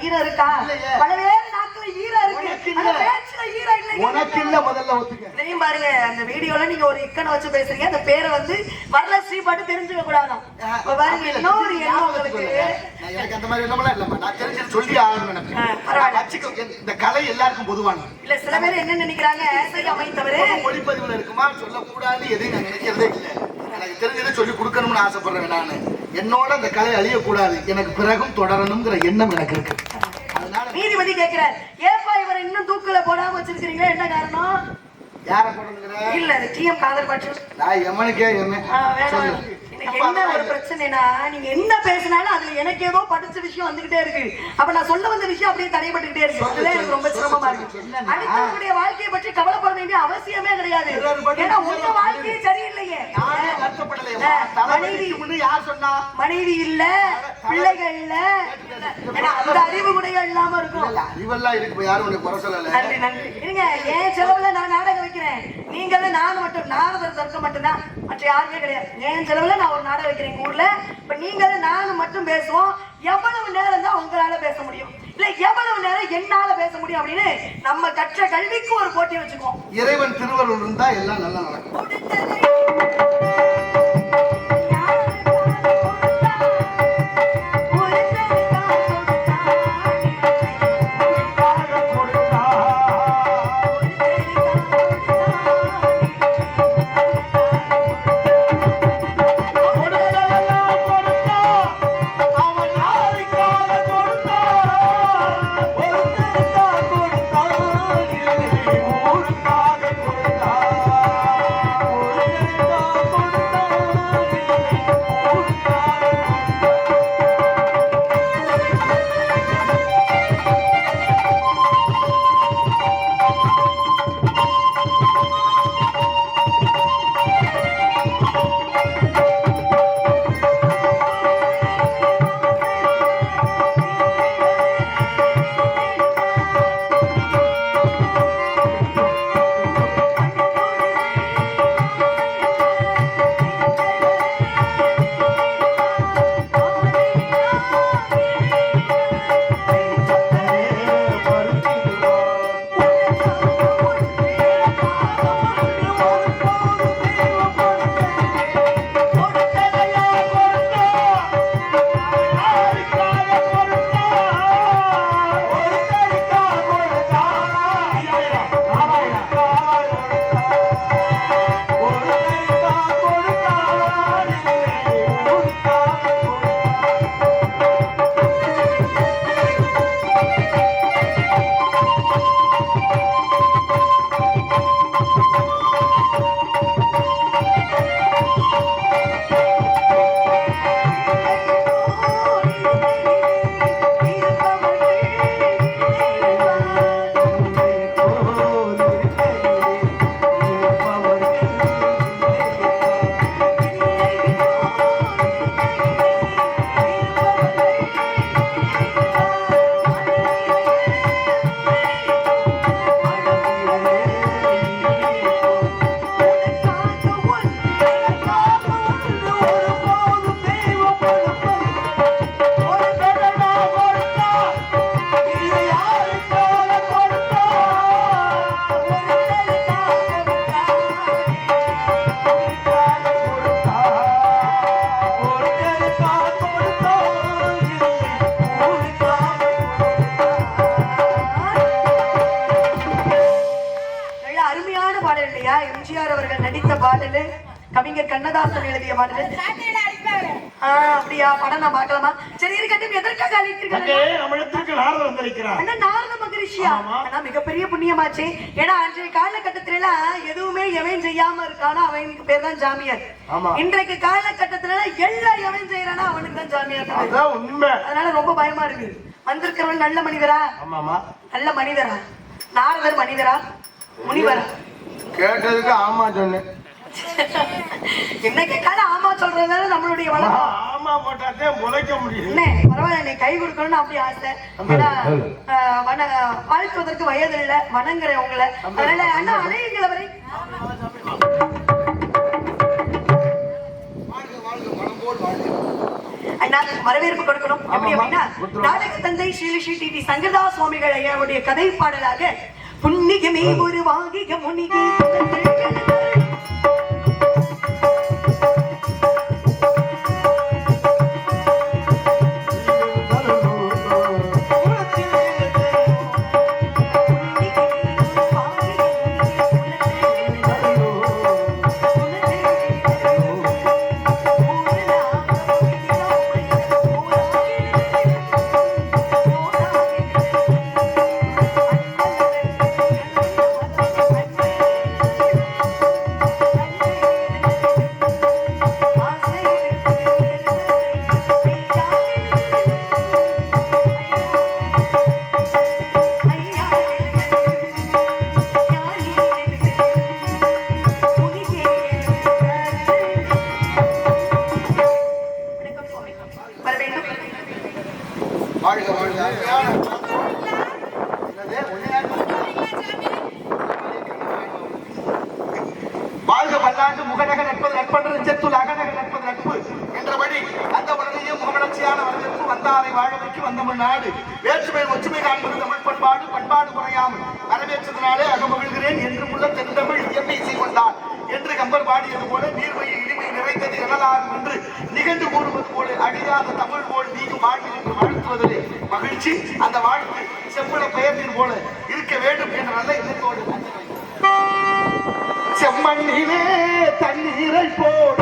ஈரம் இருக்கா? பலவேறு நாட்கள ஈரம் இருக்கு. அந்த பேச்சுல ஈரம் இல்ல. உனக்கு இல்ல முதல்ல ஒத்துக்க. தெரியும் பாருங்க, அந்த வீடியோல நீங்க ஒரு இக்கனை வச்சு பேசுறீங்க. அந்த பேரை வந்து வரலட்சுமி பாட்டு தெரிஞ்சுக்க கூடாதாம். இப்ப பாருங்க, இன்னொரு எண்ணம் உங்களுக்கு. எனக்கு அந்த மாதிரி எண்ணம்லாம் இல்லம்மா. நான் தெரிஞ்சு சொல்லி ஆகணும்னு நினைக்கிறேன். இந்த கலை எல்லாருக்கும் பொதுவானது. இல்ல, சில பேர் என்ன நினைக்கிறாங்க, அமைத்தவரே ஒளிப்பதிவுல இருக்குமா சொல்லக்கூடாது எதையும் நான் நினைக்கிறதே இல்லை. எனக்கு தெரிஞ்சதை சொல்லி கொடுக்கணும்னு ஆசைப்படுறேன். நானு என்னோட அந்த கலை அழியக்கூடாது, எனக்கு பிறகும் தொடரணுங்கிற எண்ணம் எனக்கு இருக்கு. நீதிபதி கேட்கிறார், ஏப்பா இவரை இன்னும் தூக்குல போடாம வச்சிருக்கீங்களா, என்ன காரணம்? யார போடுறீங்க? இல்ல, டிஎம் காதல் பாட்டு. நான் எமனுக்கே என்ன என்ன ஒரு பிரச்சனைனா, நீங்க என்ன பேசினாலும் அதுல எனக்கு ஏதோ படிச்ச விஷயம் வந்துகிட்டே இருக்கு. அப்ப நான் சொல்ல வந்த விஷயம் அப்படியே தடைபட்டுக்கிட்டே இருக்கு. அதுல எனக்கு ரொம்ப சிரமமா இருக்கு. அடுத்தவங்களுடைய வாழ்க்கையை பற்றி கவலைப்பட வேண்டிய அவசியமே கிடையாது. ஏன்னா உங்க வாழ்க்கையே சரியில்லையே. மனைவி இல்ல, பிள்ளைகள் இல்ல, அந்த அறிவு கூட இல்லாம இருக்கும். அறிவெல்லாம் இருக்கு, யாரும் உன்னை குறை சொல்லல. நன்றி நன்றி. இருங்க, என் செலவுல நான் நாடகம் வைக்கிறேன். நீங்களும் நானும் மட்டும், நாரதர் தர்க்கம் மட்டும்தான், மற்ற யாருமே கிடையாது. என் செலவுல நான் ஒரு நாடகம் வைக்கிறேன் ஊர்ல. இப்ப நீங்களும் நானும் மட்டும் பேசுவோம். எவ்வளவு நேரம் தான் உங்களால பேச முடியும், இல்ல எவ்வளவு நேரம் என்னால பேச முடியும் அப்படின்னு நம்ம கற்ற கல்விக்கு ஒரு போட்டி வச்சுக்குவோம். இறைவன் திருவருள் இருந்தா எல்லாம் நல்லா நடக்கும். எம்ஜிஆர் அவர்கள் நடித்த பாடலு, கவிஞர் கண்ணதாசன் எழுதிய பாடலு. அப்படியா? படம் நான் பார்க்கலாமா? சரி இருக்கட்டும். எதற்காக நாரத மகரிஷியா? மிகப்பெரிய புண்ணியமாச்சு. ஏன்னா அன்றைய காலகட்டத்தில எதுவுமே எவன் செய்யாம இருக்கானோ அவனுக்கு பேர் தான் ஜாமியார். இன்றைக்கு காலகட்டத்தில எல்லாம் எவன் செய்யறானோ அவனுக்கு தான் ஜாமியார். அதனால ரொம்ப பயமா இருக்கு. வந்திருக்கிறவன் நல்ல மனிதரா? நல்ல மனிதரா? நாரதர் மனிதரா முனிவரா? கேட்டதுக்கு ஆமா சொன்னேன். என்ன கேட்காலும் ஆமா சொல்றதுனால நம்மளுடைய வழக்கம். ஆமா போட்டாதே முளைக்க முடியும். பரவாயில்ல, நீ கை கொடுக்கணும்னு அப்படி ஆசை. வாழ்த்துவதற்கு வயது இல்ல, வணங்குற உங்களை. அதனால அண்ணா அலையுங்களவரை அண்ணா வரவேற்பு கொடுக்கணும். எப்படி அப்படின்னா நாடக தந்தை ஸ்ரீ டிவி சங்கரதா சுவாமிகள் ஐயாவுடைய கதை பாடலாக புண்ணியமே ஒரு வாகிக முனிகை வாழ்க பல்லாண்டு முகநக நட்பது நட்பன்று நெஞ்சத்துள் அகநக நட்பது நட்பு என்றபடி அந்த உடனேயும் முகமலர்ச்சியான வரவேற்பு வந்தாரை வாழ வைக்கும் வந்தமிழ் நாடு வேற்றுமை ஒற்றுமை காண்பது தமிழ் பண்பாடு பண்பாடு குறையாமல் வரவேற்றதினாலே அகமகிழ்கிறேன் என்றும் உள்ள தென்தமிழ் இயற்கை இசை கொண்டார் என்று கம்பர் பாடியது போல நீர்மையில் இனிமை நிறைந்தது எனலாகும் என்று நிகழ்ந்து கூறுவது போல அழியாத தமிழ் போல் நீயும் வாழ்வில் என்று வாழ்த்துவதிலே மகிழ்ச்சி. அந்த வாழ்த்து செம்மண பெயர்ந்தீர் போல இருக்க வேண்டும் என்ற நல்ல எண்ணத்தோடு செம்மண்ணிலே தண்ணீரை போல்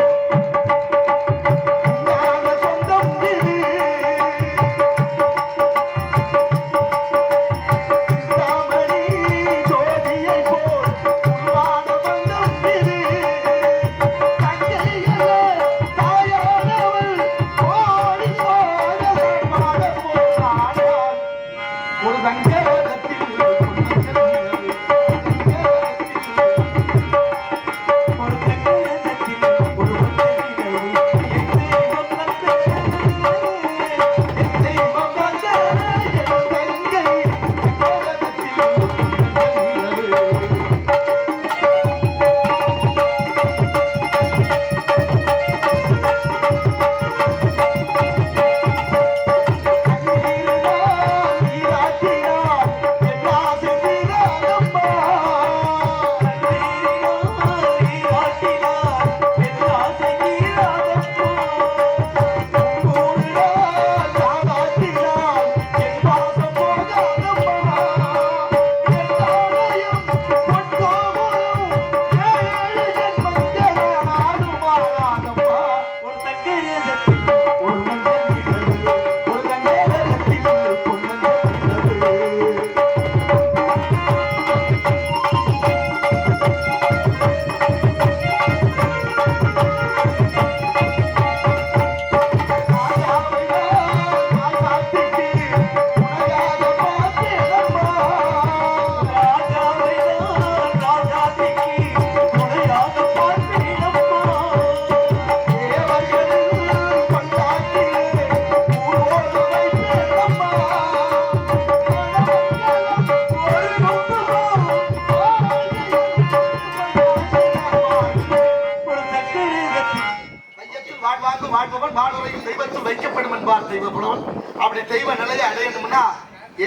வைக்கப்படும் என்பார் தெய்வ புலவன். அப்படி தெய்வ நிலையை அடையணும்னா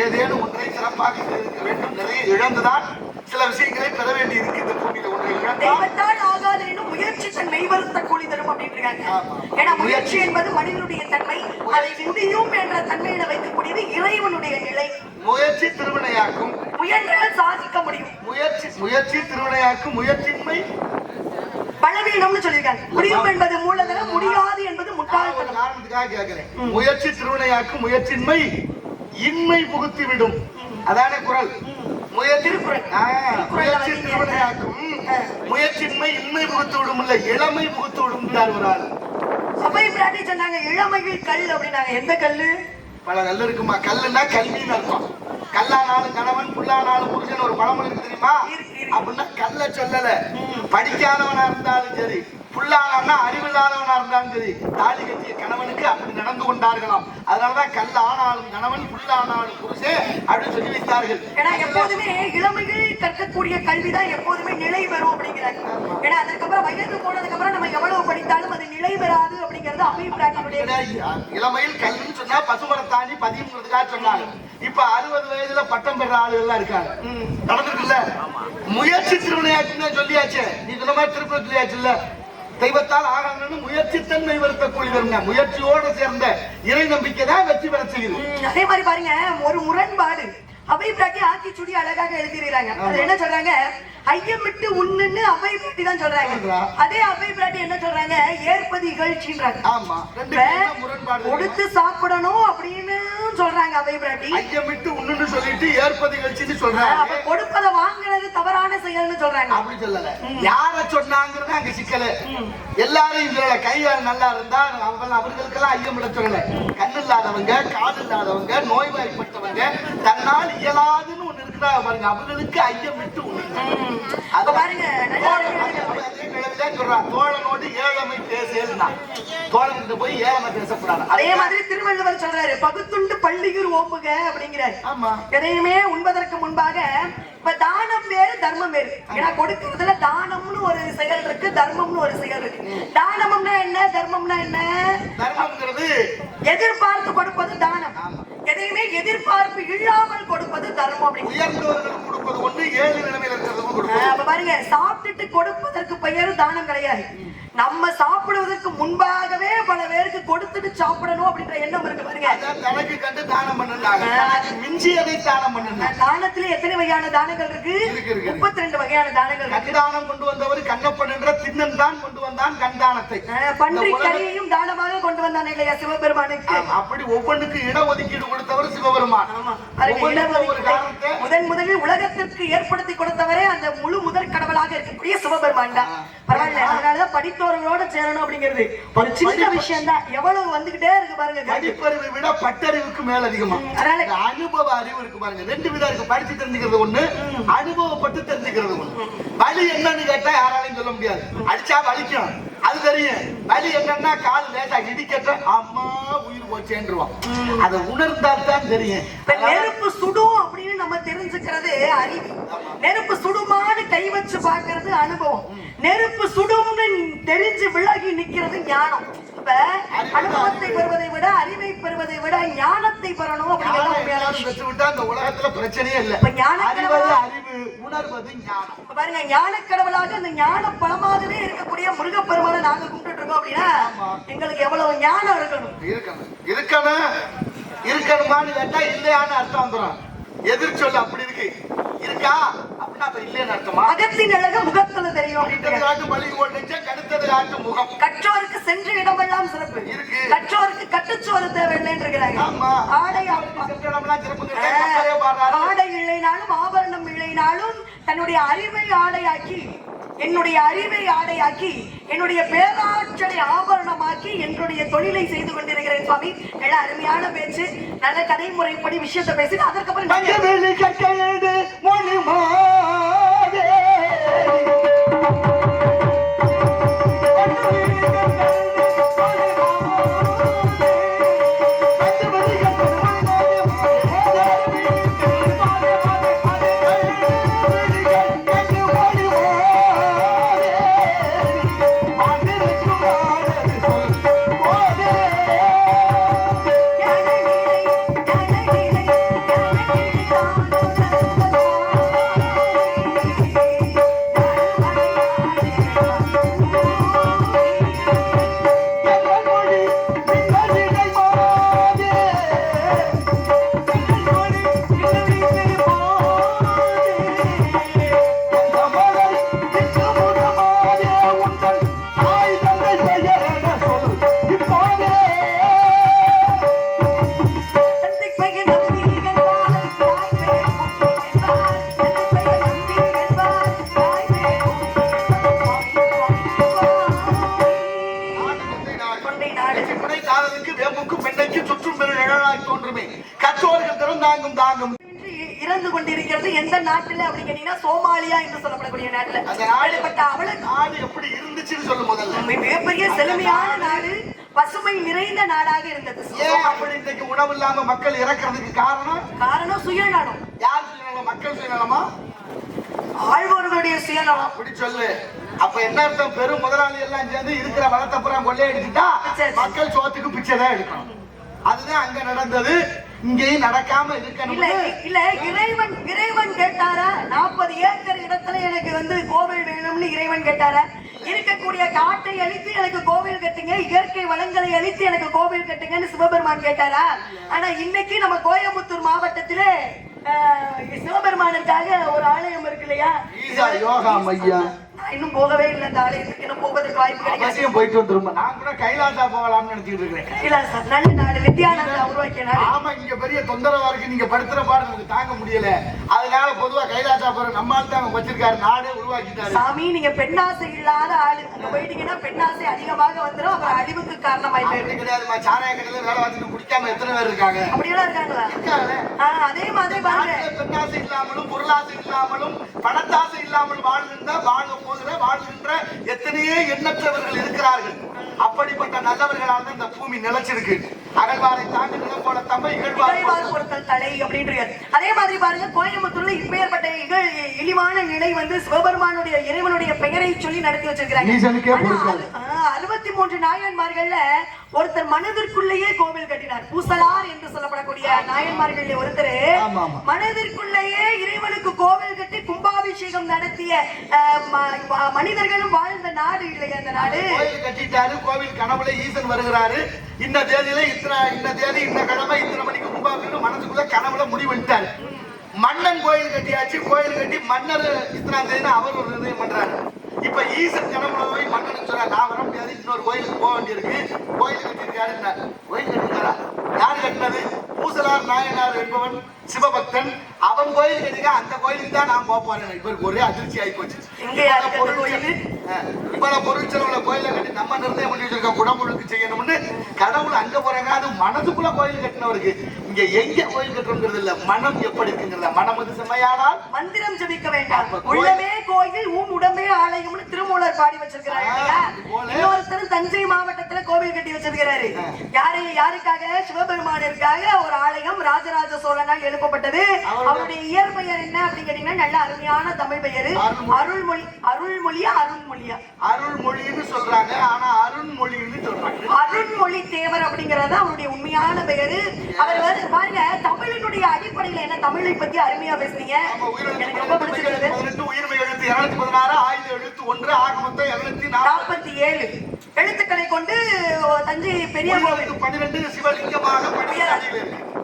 ஏதேனும் ஒன்றை சிறப்பாக இருக்க வேண்டும். நிறைய இழந்துதான் சில விஷயங்களை பெற வேண்டி இருக்கு. இந்த பூமியில ஒன்றை இழந்தால் ஆகாது எனும் முயற்சி தன் மெய்வருத்த கூலி தரும் அப்படின்றாங்க. ஏன்னா முயற்சி என்பது மனிதனுடைய தன்மை, அதை முடியும் என்ற தன்மையில வைக்கக்கூடியது இறைவனுடைய நிலை. முயற்சி திருவினையாக்கும், முயன்றால் சாதிக்க முடியும். முயற்சி திருவினையாக்கும், முயற்சியின்மை பலவீனம்னு சொல்லிருக்காங்க. முடியும் என்பது மூலதனம், முடியாது என்பது முட்டாள்தனம். காரணத்துக்காக கேட்கிறேன். முயற்சி திருவினையாக்கும், முயற்சியின்மை இன்மை புகுத்தி விடும். அதானே குரல். முயற்சி திருவினையாக்கும், முயற்சியின்மை இன்மை புகுத்து விடும். இல்ல இளமை புகுத்து விடும். சபை பிராட்டி சொன்னாங்க இளமையில் கல் அப்படின்னாங்க. எந்த கல்லு? பல கல் இருக்குமா. கல்லுன்னா கல்வின்னு அர்த்தம். கல்லானாலும் கணவன், புல்லானாலும் புருஷன் ஒரு பழமொழி இருக்கு தெரியுமா? அப்படின்னா கல்ல சொல்லல. படிக்காதவனா இருந்தாலும் சரி, புல்லானா அறிவில்லாதவனா இருந்தாலும் சரி தாலி கட்டிய கணவனுக்கு அப்படி நடந்து கொண்டார்களாம். அதனாலதான் கல் ஆனாலும் கணவன் புல்லானாலும் புருஷே அப்படின்னு சொல்லி வைத்தார்கள். ஏன்னா எப்போதுமே இளமையில் கற்கக்கூடிய கல்விதான் எப்போதுமே நிலை பெறும் அப்படிங்கிறாங்க. ஏன்னா அதுக்கப்புறம் வயது போனதுக்கு அப்புறம் நம்ம எவ்வளவு படித்தாலும் அது நிலை பெறாது அப்படிங்கிறது அபிப்பிராயத்துடைய. இளமையில் கல்வின்னு சொன்னா பசுமரத்தாணி பதியுங்கிறதுக்காக சொன்னாங்க. இப்ப 60 வயதுல பட்டம் பெற ஆளுகள் எல்லாம் இருக்காங்க. நடந்துருக்குல்ல முயற்சி திருவிளையாட்டுன்னு சொல்லியாச்சு. நீ சொன்ன மாதிரி திருப்பதி சொல்லியாச்சு இல்ல, தெய்வத்தால் ஆகணும்னு முயற்சி தன்மை வருத்த கூலி வருங்க. முயற்சியோடு சேர்ந்த இறை நம்பிக்கை தான் வெற்றி பெற செய்யுது. அதே மாதிரி பாருங்க, ஒரு முரண்பாடு அபிப்பிராட்டி ஆத்திச்சுடி அழகாக எழுதிடுறாங்க. அது என்ன சொல்றாங்க, ஐயம் விட்டு உண்ணுன்னு அவை பிராட்டி தான் சொல்றாங்க. அதே அவை பிராட்டி என்ன சொல்றாங்க, ஏற்பது இகழ்ச்சின்றாங்க. ஆமா, முரண்பாடு. கொடுத்து சாப்பிடணும் அப்படின்னு சொல்றாங்க அவை பிராட்டி. ஐயம் விட்டு உண்ணுன்னு சொல்லிட்டு ஏற்பது இகழ்ச்சின்னு சொல்றாங்க. கொடுப்பதை வாங்குறது தவறான செயல்னு சொல்றாங்க. அப்படி சொல்லல, யார சொன்னாங்கிறது அங்க சிக்கல. எல்லாரும் இதுல கையால் நல்லா இருந்தா அவர்களுக்கெல்லாம் ஐயம் விட சொல்லல. கண்ணு இல்லாதவங்க, காது இல்லாதவங்க, நோய்வாய்ப்பட்டவங்க, தன்னால் இயலாதுன்னு ஒண்ணு இருக்கிறா பாருங்க, அவர்களுக்கு ஐயம் விட்டு உண்ணுங்க. பாருங்க, தோழனோடு ஏழமை பேசா தோழனுக்கு போய் ஏழமை பேசக்கூடாது. அதே மாதிரி திருவள்ளுவர் சொல்றாரு, பகுத்துண்டு பள்ளியூர் ஓம்புக அப்படிங்கிறாரு. ஆமா, எதையுமே உண்பதற்கு முன்பாக இப்ப தானம் வேறு தர்மம் வேறு. ஏன்னா கொடுக்கறதுல தானம்னு ஒரு செயல் இருக்கு, தர்மம்னு ஒரு செயல் இருக்கு. தானம்னா என்ன, தர்மம்னா என்ன? தர்மம்ங்கிறது எதிர்பார்த்து கொடுப்பது தானம், எதையுமே எதிர்பார்ப்பு இல்லாமல் கொடுப்பது தர்மம். அப்படி உயர்ந்தவர்களுக்கு கொடுப்பது ஒன்று, ஏழு நிலைமையில இருக்கிறது கொடுப்பது. அப்ப பாருங்க, சாப்பிட்டுட்டு கொடுப்பதற்கு பெயர் தானம் கிடையாது. நம்ம சாப்பிடுவதற்கு முன்பாகவே பல பேருக்கு கொடுத்துட்டு சாப்பிடணும் அப்படின்ற எண்ணம் இருக்கு பாருங்க. தனக்கு கண்டு தானம் பண்ணுறாங்க, மிஞ்சி அதை தானம் பண்ணுங்க. தானத்திலே எத்தனை வகையான தானங்கள் இருக்கு? 32 வகையான தானங்கள். கண்தானம் கொண்டு வந்தவர் கண்ணப்பன் என்ற திண்ணன் தான் கொண்டு வந்தான் கண்தானத்தை. பன்றி கறியையும் தானமாக கொண்டு வந்தான் இல்லையா சிவபெருமானுக்கு? அப்படி ஒவ்வொன்றுக்கு இட ஒதுக்கீடு கொடுத்தவர் சிவபெருமான். முதலில் உலகத்திற்கு ஏற்படுத்தி கொடுத்தவரே அந்த முழு முதற் கடவுளாக இருக்கக்கூடிய சிவபெருமான் தான். பரவாயில்ல, அதனாலதான் படித்தவர்களோட சேரணும் அப்படிங்கிறது ஒரு சின்ன விஷயம் தான். எவ்வளவு வந்துகிட்டே இருக்கு பாருங்க. படிப்பறிவை விட பட்டறிவுக்கு மேல் அதிகமா அனுபவ அறிவு இருக்கு பாருங்க. 2 விதம் இருக்கு, படிச்சு தெரிஞ்சுக்கிறது ஒண்ணு, அனுபவப்பட்டு தெரிஞ்சுக்கிறது ஒண்ணு. வலி என்னன்னு கேட்டா யாராலையும் சொல்ல முடியாது. அடிச்சா வலிக்கும், அது தெரியும். வலி என்னன்னா கால் லேசா இடிக்கட்ட அம்மா உயிர் போச்சேன்றுவான். அதை உணர்ந்தால் தான் தெரியும். நெருப்பு சுடும் அப்படின்னு நம்ம தெரிஞ்சுக்கிறது அறிவு. நெருப்பு சுடுமான்னு கை வச்சு பாக்குறது அனுபவம். நெருப்பு சுடும்னு தெரிஞ்சு விலகி நிக்கிறது ஞானம். இப்ப அனுபவத்தை பெறுவதை விட அறிவை பெறுவதை விட ஞானத்தை பெறணும் அப்படிங்கிறது அந்த உலகத்துல பிரச்சனையே இல்லை. அறிவு உணர்வது ஞானம். பாருங்க, ஞான கடவுளாக அந்த ஞான பலமாகவே இருக்கக்கூடிய முருகப்பெருமானை நாங்க கும்பிட்டு இருக்கோம் அப்படின்னா எங்களுக்கு எவ்வளவு ஞானம் இருக்கணும். இருக்கணுமான்னு கேட்டா இல்லையான்னு அர்த்தம் வந்துடும். எதிர்ச்சொல் அப்படி இருக்கு, இருக்கா அப்படின்னா அப்ப இல்லைன்னு அர்த்தமா? அகத்தின் அழகு முகத்துல தெரியும். முகம். கற்றோருக்கு சென்ற இடமெல்லாம் சிறப்பு இருக்கு, கற்றோருக்கு கட்டுச்சோறு தேவையில்லைன்னு இருக்கிறாங்க. ஆடை இல்லைனாலும் ஆபரணம் இல்லைனாலும் தன்னுடைய அறிவை ஆடையாக்கி, என்னுடைய அறிவை ஆடையாக்கி, என்னுடைய பேராற்றலை ஆபரணமாக்கி என்னுடைய தொழிலை செய்து கொண்டிருக்கிறேன் சுவாமி. நல்ல அருமையான பேச்சு, நல்ல கதை முறைப்படி விஷயத்தை பேசி அதற்கப்புறம் இறந்து கொண்டிருக்கிறது எந்த நாட்டுல அப்படின்னு கேட்டீங்கன்னா சோமாலியா என்று சொல்லப்படக்கூடிய நாட்டுல. நாடு எப்படி இருந்துச்சுன்னு சொல்லு முதல்ல. மிகப்பெரிய செழுமையான நாடு, பசுமை நிறைந்த நாடாக இருந்தது. ஏன் அப்படி இன்னைக்கு உணவு இல்லாம மக்கள் இறக்குறதுக்கு காரணம் சுயநலம். யார் சுயநலம்? மக்கள் சுயநலமா, ஆழ்வோர்களுடைய சுயநலம்? அப்படி சொல்லு. அப்ப என்ன அர்த்தம்? பெரும் முதலாளி எல்லாம் சேர்ந்து இருக்கிற வளத்தை புறா கொள்ளையடிச்சுட்டா மக்கள் சோத்துக்கு பிச்சை தான் எடுக்கணும். அதுதான் அங்க நடந்தது. இங்கேயும் நடக்காம இருக்கணும். இல்ல இறைவன் கேட்டாரா? 40 ஏக்கர் இடத்துல எனக்கு கோவில் வேணும்னு இறைவன் கேட்டாரா? இருக்கக்கூடிய காட்டை அழித்து எனக்கு கோவில் கட்டுங்க, இயற்கை வளங்களை அழித்து எனக்கு கோவில் கட்டுங்கன்னு சிவபெருமான் கேட்டாரா? ஆனா இன்னைக்கு நம்ம கோயம்புத்தூர் மாவட்டத்திலே சிவபெருமானுக்காக ஒரு ஆலயம் இருக்கு இல்லையா? யோகா மையா. இன்னும் போகவே இல்லை அந்த ஆலயத்துக்கு. இன்னும் போவதற்கு வாய்ப்பு கிடையாது. போயிட்டு வந்துருமா? நான் கூட கைலாசா போகலாம்னு நினைச்சிட்டு இருக்கேன். கைலாசா நல்ல நாடு, நித்யானந்தா உருவாக்கிய நாடு. ஆமா, இங்க பெரிய தொந்தரவா இருக்கு. நீங்க படுத்துற பாடு நமக்கு தாங்க முடியல. அதனால பொதுவா கைலாசா போற நம்மால் தான் வச்சிருக்காரு, நாடே உருவாக்கிட்டாரு. சாமி, நீங்க பெண்ணாசை இல்லாத ஆளு. அங்க போயிட்டீங்கன்னா பெண்ணாசை அதிகமாக வந்துடும். அப்புறம் அழிவுக்கு காரணமாய் போயிடும். கிடையாதுமா, சாராய கடையில வேலை பார்த்துட்டு குடிக்காம எத்தனை பேர் இருக்காங்க? அப்படியெல்லாம் இருக்காங்களா? அதே மாதிரி பாருங்க, பெண்ணாசை இல்லாமலும் பொருளாசை இல்லாமலும் பணத்தாசை இல்லாமல் வாழ்கின்ற எத்தனையோ எண்ணற்றவர்கள் இருக்கிறார்கள். அப்படிப்பட்ட நல்லவர்களால் தான் இந்த பூமி நிலைச்சிருக்கு. அகழ்வாரை தாண்டி நிலம் போல தம்மை இகழ்வார் பொருட்கள் தலை அப்படின்றது. அதே மாதிரி பாருங்க, கோயம்புத்தூர்ல இப்பேற்பட்ட இழிவான நிலை சிவபெருமானுடைய இறைவனுடைய பெயரை சொல்லி நடத்தி வச்சிருக்கிறாங்க. 63 நாயன்மார்கள்ல ஒருத்தர் மனதிற்குள்ளேயே கோவில் கட்டினார். பூசலார் என்று சொல்லப்படக்கூடிய நாயன்மார்கள் ஒருத்தர் மனதிற்குள்ளேயே இறைவனுக்கு கோவில் கட்டி கும்பாபிஷேகம் நடத்திய மனிதர்களும் வாழ்ந்த நாடு இல்லையா அந்த நாடு? கோவில் கட்டிட்டாரு. கோவில் கனவுல ஈசன் வருகிறாரு. இந்த தேதியில இந்த தேதி இந்த கிழமை இத்தனை மணிக்கு கும்பாபிஷேகம் மனசுக்குள்ள கனவுல முடிவெடுத்தாரு. மன்னன் கோயில் கட்டியாச்சு. கோயில் கட்டி மன்னர் இத்தனாம் தேதி அவர் ஒரு நிர்ணயம் பண்றாரு. இப்ப ஈசன் கனவுல போய் மன்னன் சொல்ற, நான் வர முடியாது, இன்னொரு கோயிலுக்கு போக வேண்டியிருக்கு. கோயில் கட்டிருக்காரு. கோயில் கட்டிருக்காரா? யார் கட்டினது? பூசலார் நாயனார் என்பவன் சிவபக்தன். அவன் கோயில் கட்டிக்க, அந்த கோயிலுக்கு தான் நான் போக போறேன். இவருக்கு ஒரே அதிர்ச்சி ஆகி போச்சு. இவ்வளவு பொருள் செலவுல கோயில கட்டி நம்ம நிர்ணயம் பண்ணி வச்சிருக்க குடமுழுக்கு செய்யணும்னு கடவுள் அங்க போறாங்க. அது மனசுக்குள்ள கோயில் கட்டினவருக்கு. இங்க எங்க கோயில் கட்டுறது இல்ல, மனம் எப்படி இருக்குங்கிறத. மனம் செம்மையானால் மந்திரம் ஜபிக்க வேண்டாம். உள்ளமே கோயில், ஊன் உடம்பே ஆலயம்னு திருமூலர் பாடி வச்சிருக்கிறாரு. இன்னொருத்தர் தஞ்சை மாவட்டத்துல கோவில் கட்டி வச்சிருக்கிறாரு. யாருக்காக? சிவபெருமானிற்காக ஒரு ஆலயம் ராஜராஜ சோழனால் எழுப்பப்பட்டது. அவருடைய இயற்பெயர் என்ன அப்படின்னு கேட்டீங்கன்னா நல்ல அருமையான தமிழ் பெயர் அருள்மொழின்னு சொல்றாங்க. ஆனா அருண்மொழின்னு சொல்றாங்க. அருண்மொழி தேவர் அப்படிங்கறது அவருடைய உண்மையான பெயரு. அவர் பாருங்க, தமிழினுடைய அடிப்படையில என்ன தமிழை பத்தி அருமையா பேசுறீங்க. எனக்கு ரொம்ப பிடிச்சிருக்கிறது. உயிர்மை எழுத்து 216, ஆயுத எழுத்து 1, ஆக மொத்தம் 247 எழுத்துக்களை கொண்டு தஞ்சை பெரிய கோவில் 12 சிவலிங்கமாக